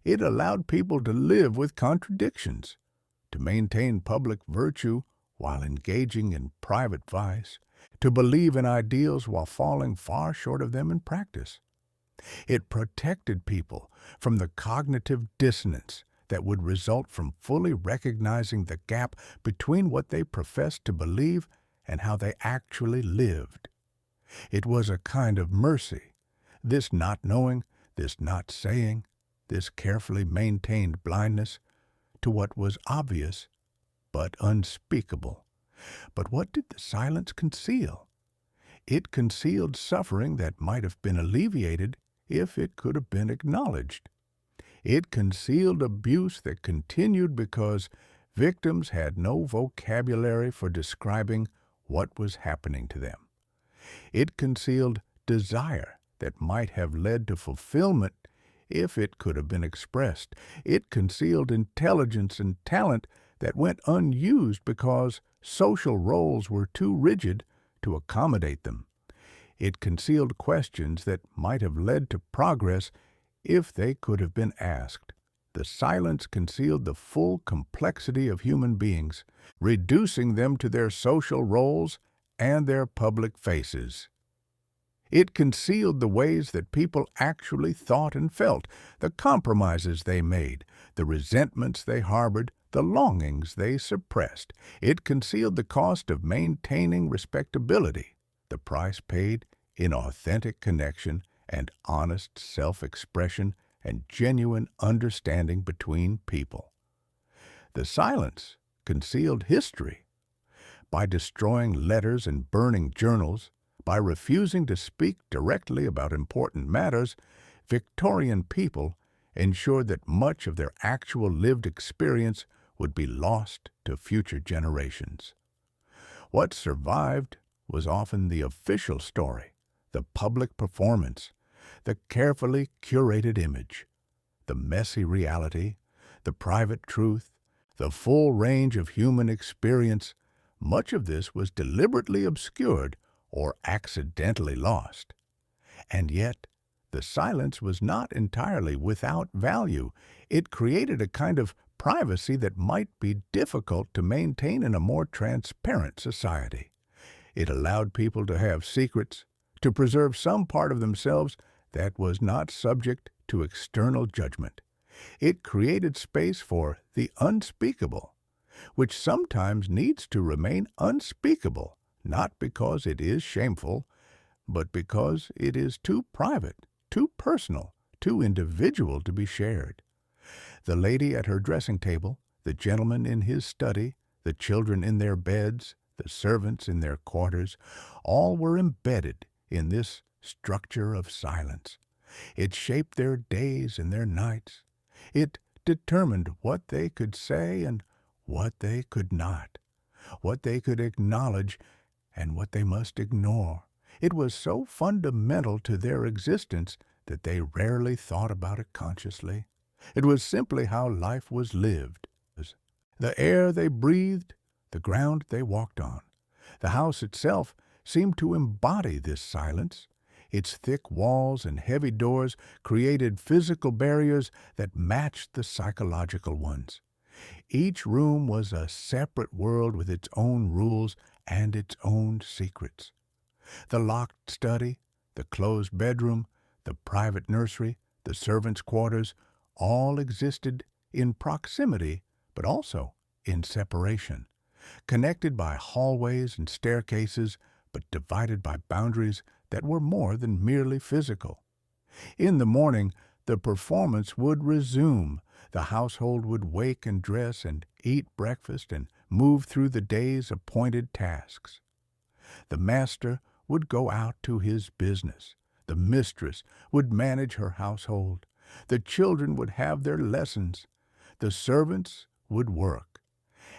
It allowed people to live with contradictions, to maintain public virtue while engaging in private vice, to believe in ideals while falling far short of them in practice. It protected people from the cognitive dissonance that would result from fully recognizing the gap between what they professed to believe and how they actually lived. It was a kind of mercy, this not knowing, this not saying, this carefully maintained blindness to what was obvious but unspeakable. But what did the silence conceal? It concealed suffering that might have been alleviated if it could have been acknowledged. It concealed abuse that continued because victims had no vocabulary for describing what was happening to them. It concealed desire that might have led to fulfillment if it could have been expressed. It concealed intelligence and talent that went unused because social roles were too rigid to accommodate them. It concealed questions that might have led to progress if they could have been asked. The silence concealed the full complexity of human beings, reducing them to their social roles and their public faces. It concealed the ways that people actually thought and felt, the compromises they made, the resentments they harbored, the longings they suppressed. It concealed the cost of maintaining respectability, the price paid in authentic connection and honest self-expression and genuine understanding between people. The silence concealed history. By destroying letters and burning journals, by refusing to speak directly about important matters, Victorian people ensured that much of their actual lived experience would be lost to future generations. What survived was often the official story, the public performance, the carefully curated image, the messy reality, the private truth, the full range of human experience. Much of this was deliberately obscured or accidentally lost. And yet, the silence was not entirely without value. It created a kind of privacy that might be difficult to maintain in a more transparent society. It allowed people to have secrets, to preserve some part of themselves that was not subject to external judgment. It created space for the unspeakable, which sometimes needs to remain unspeakable, not because it is shameful, but because it is too private, too personal, too individual to be shared. The lady at her dressing table, the gentleman in his study, the children in their beds, the servants in their quarters, all were embedded in this structure of silence. It shaped their days and their nights. It determined what they could say and what they could not, what they could acknowledge and what they must ignore. It was so fundamental to their existence that they rarely thought about it consciously. It was simply how life was lived. The air they breathed, the ground they walked on. The house itself seemed to embody this silence. Its thick walls and heavy doors created physical barriers that matched the psychological ones. Each room was a separate world with its own rules and its own secrets. The locked study, the closed bedroom, the private nursery, the servants' quarters, all existed in proximity, but also in separation, connected by hallways and staircases, but divided by boundaries that were more than merely physical. In the morning, the performance would resume. The household would wake and dress and eat breakfast and move through the day's appointed tasks. The master would go out to his business. The mistress would manage her household. The children would have their lessons. The servants would work.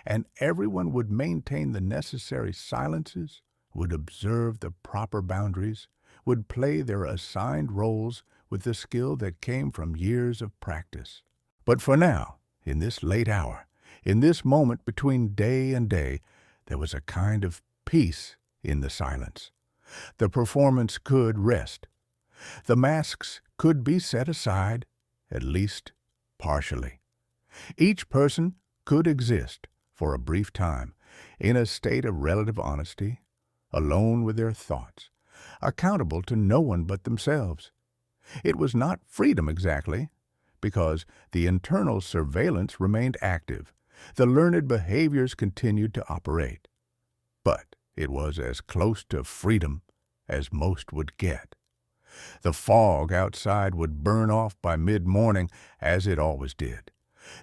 And everyone would maintain the necessary silences, would observe the proper boundaries, would play their assigned roles with the skill that came from years of practice. But for now, in this late hour, in this moment between day and day, there was a kind of peace in the silence. The performance could rest. The masks could be set aside, at least partially. Each person could exist for a brief time in a state of relative honesty, alone with their thoughts, accountable to no one but themselves. It was not freedom exactly, because the internal surveillance remained active. The learned behaviors continued to operate. But it was as close to freedom as most would get. The fog outside would burn off by mid-morning, as it always did.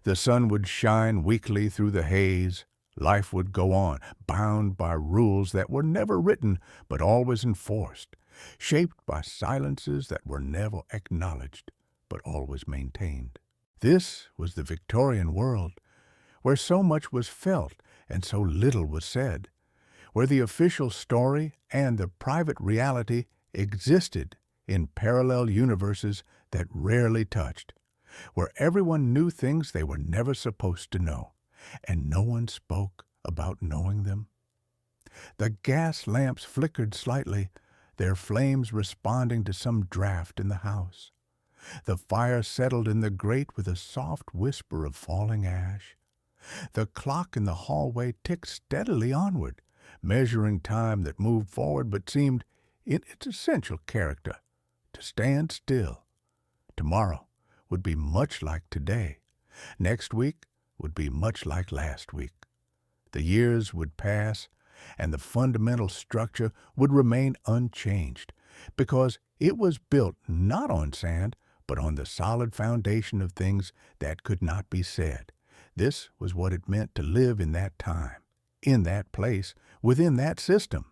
The sun would shine weakly through the haze. Life would go on, bound by rules that were never written but always enforced, shaped by silences that were never acknowledged but always maintained. This was the Victorian world, where so much was felt and so little was said, where the official story and the private reality existed in parallel universes that rarely touched, where everyone knew things they were never supposed to know, and no one spoke about knowing them. The gas lamps flickered slightly, their flames responding to some draft in the house. The fire settled in the grate with a soft whisper of falling ash. The clock in the hallway ticked steadily onward, measuring time that moved forward but seemed, in its essential character, to stand still. Tomorrow would be much like today. Next week would be much like last week. The years would pass, and the fundamental structure would remain unchanged, because it was built not on sand, but on the solid foundation of things that could not be said. This was what it meant to live in that time, in that place, within that system.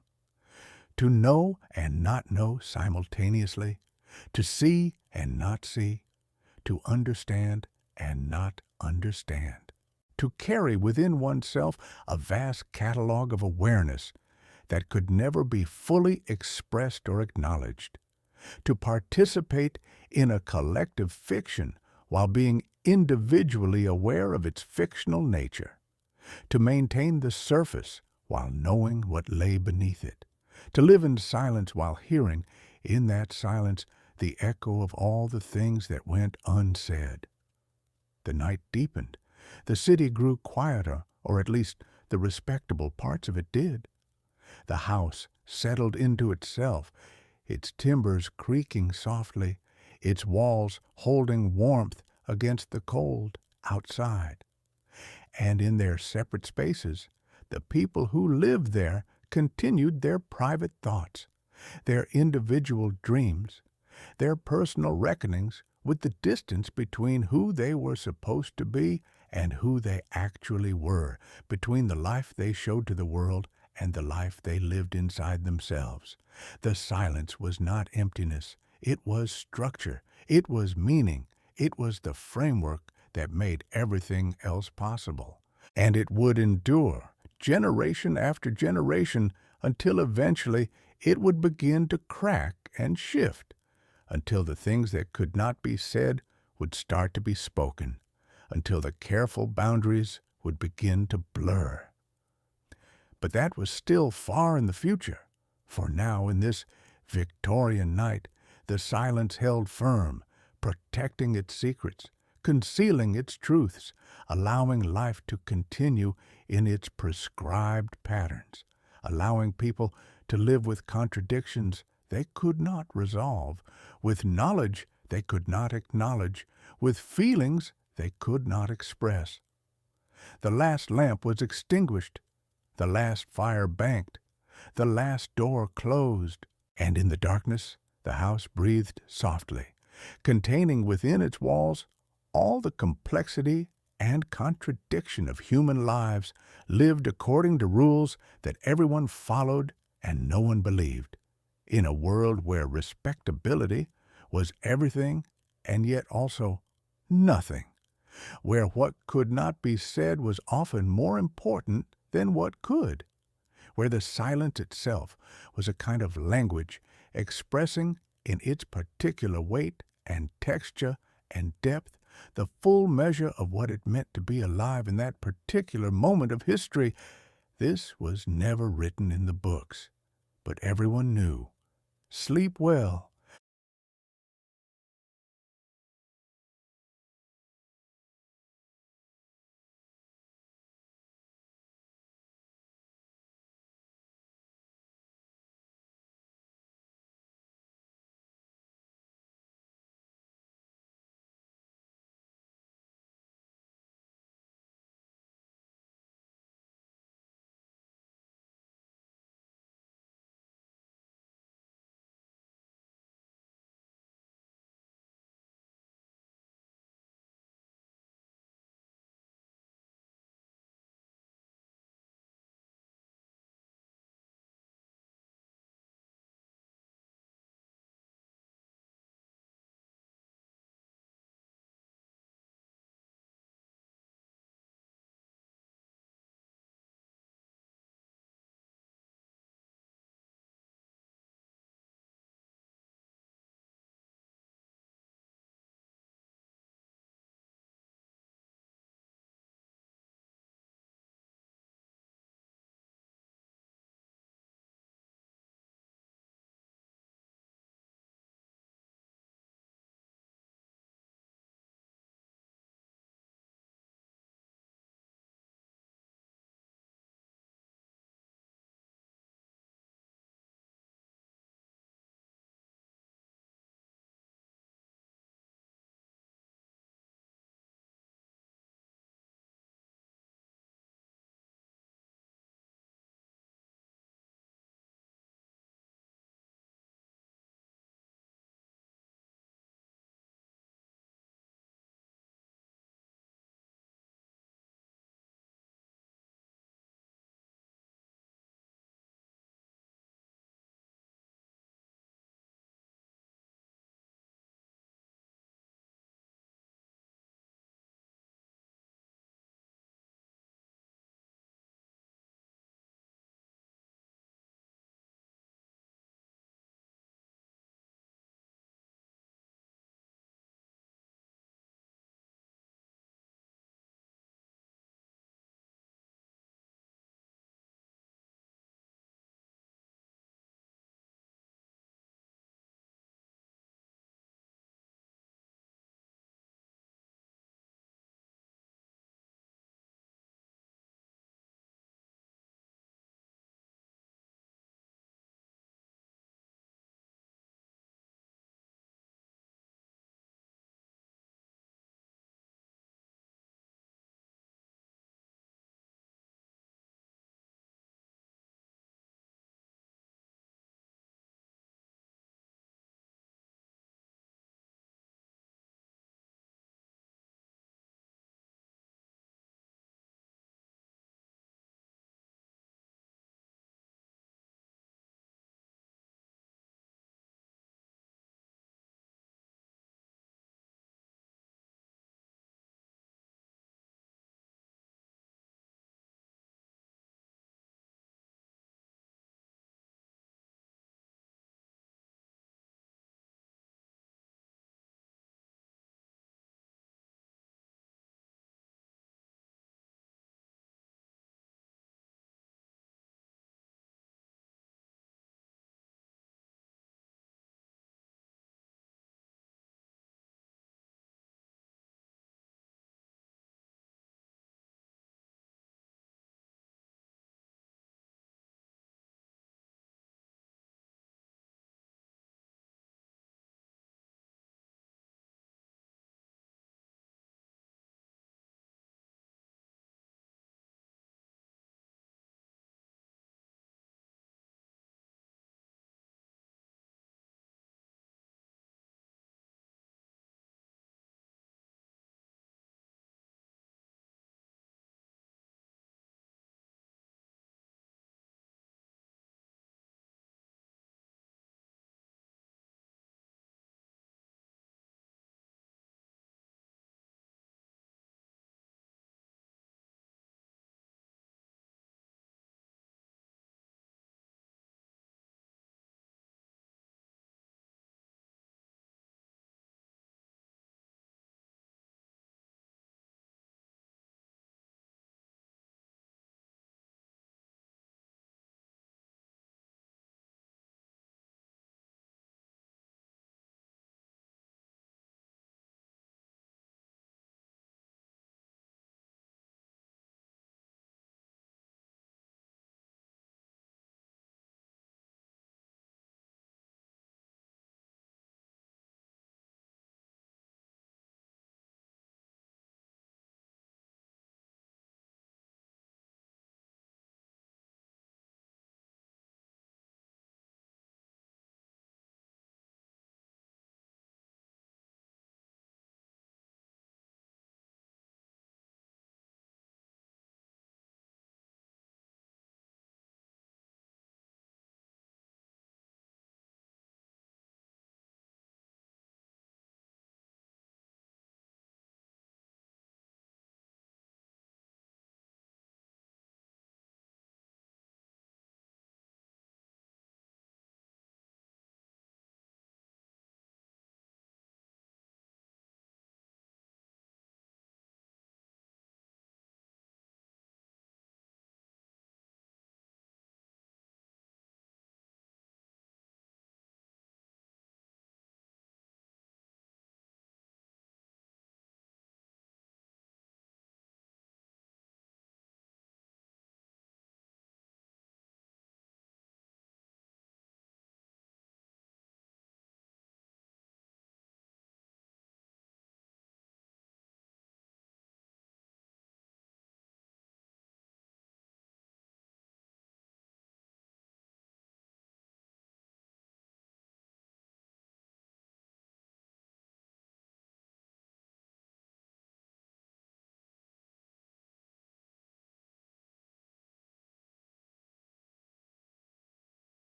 To know and not know simultaneously, to see and not see, to understand and not understand, to carry within oneself a vast catalog of awareness that could never be fully expressed or acknowledged, to participate in a collective fiction while being individually aware of its fictional nature, to maintain the surface while knowing what lay beneath it, to live in silence while hearing, in that silence, the echo of all the things that went unsaid. The night deepened. The city grew quieter, or at least the respectable parts of it did. The house settled into itself, its timbers creaking softly, its walls holding warmth against the cold outside. And in their separate spaces, the people who lived there continued their private thoughts, their individual dreams, their personal reckonings with the distance between who they were supposed to be and who they actually were, between the life they showed to the world and the life they lived inside themselves. The silence was not emptiness. It was structure. It was meaning. It was the framework that made everything else possible. And it would endure, generation after generation, until eventually it would begin to crack and shift, until the things that could not be said would start to be spoken, until the careful boundaries would begin to blur. But that was still far in the future, for now in this Victorian night, the silence held firm, protecting its secrets, concealing its truths, allowing life to continue in its prescribed patterns, allowing people to live with contradictions they could not resolve, with knowledge they could not acknowledge, with feelings they could not express. The last lamp was extinguished, the last fire banked, the last door closed, and in the darkness the house breathed softly, containing within its walls all the complexity and contradiction of human lives lived according to rules that everyone followed and no one believed, in a world where respectability was everything and yet also nothing, where what could not be said was often more important than what could, where the silence itself was a kind of language expressing in its particular weight and texture and depth the full measure of what it meant to be alive in that particular moment of history. This was never written in the books, but everyone knew. Sleep well,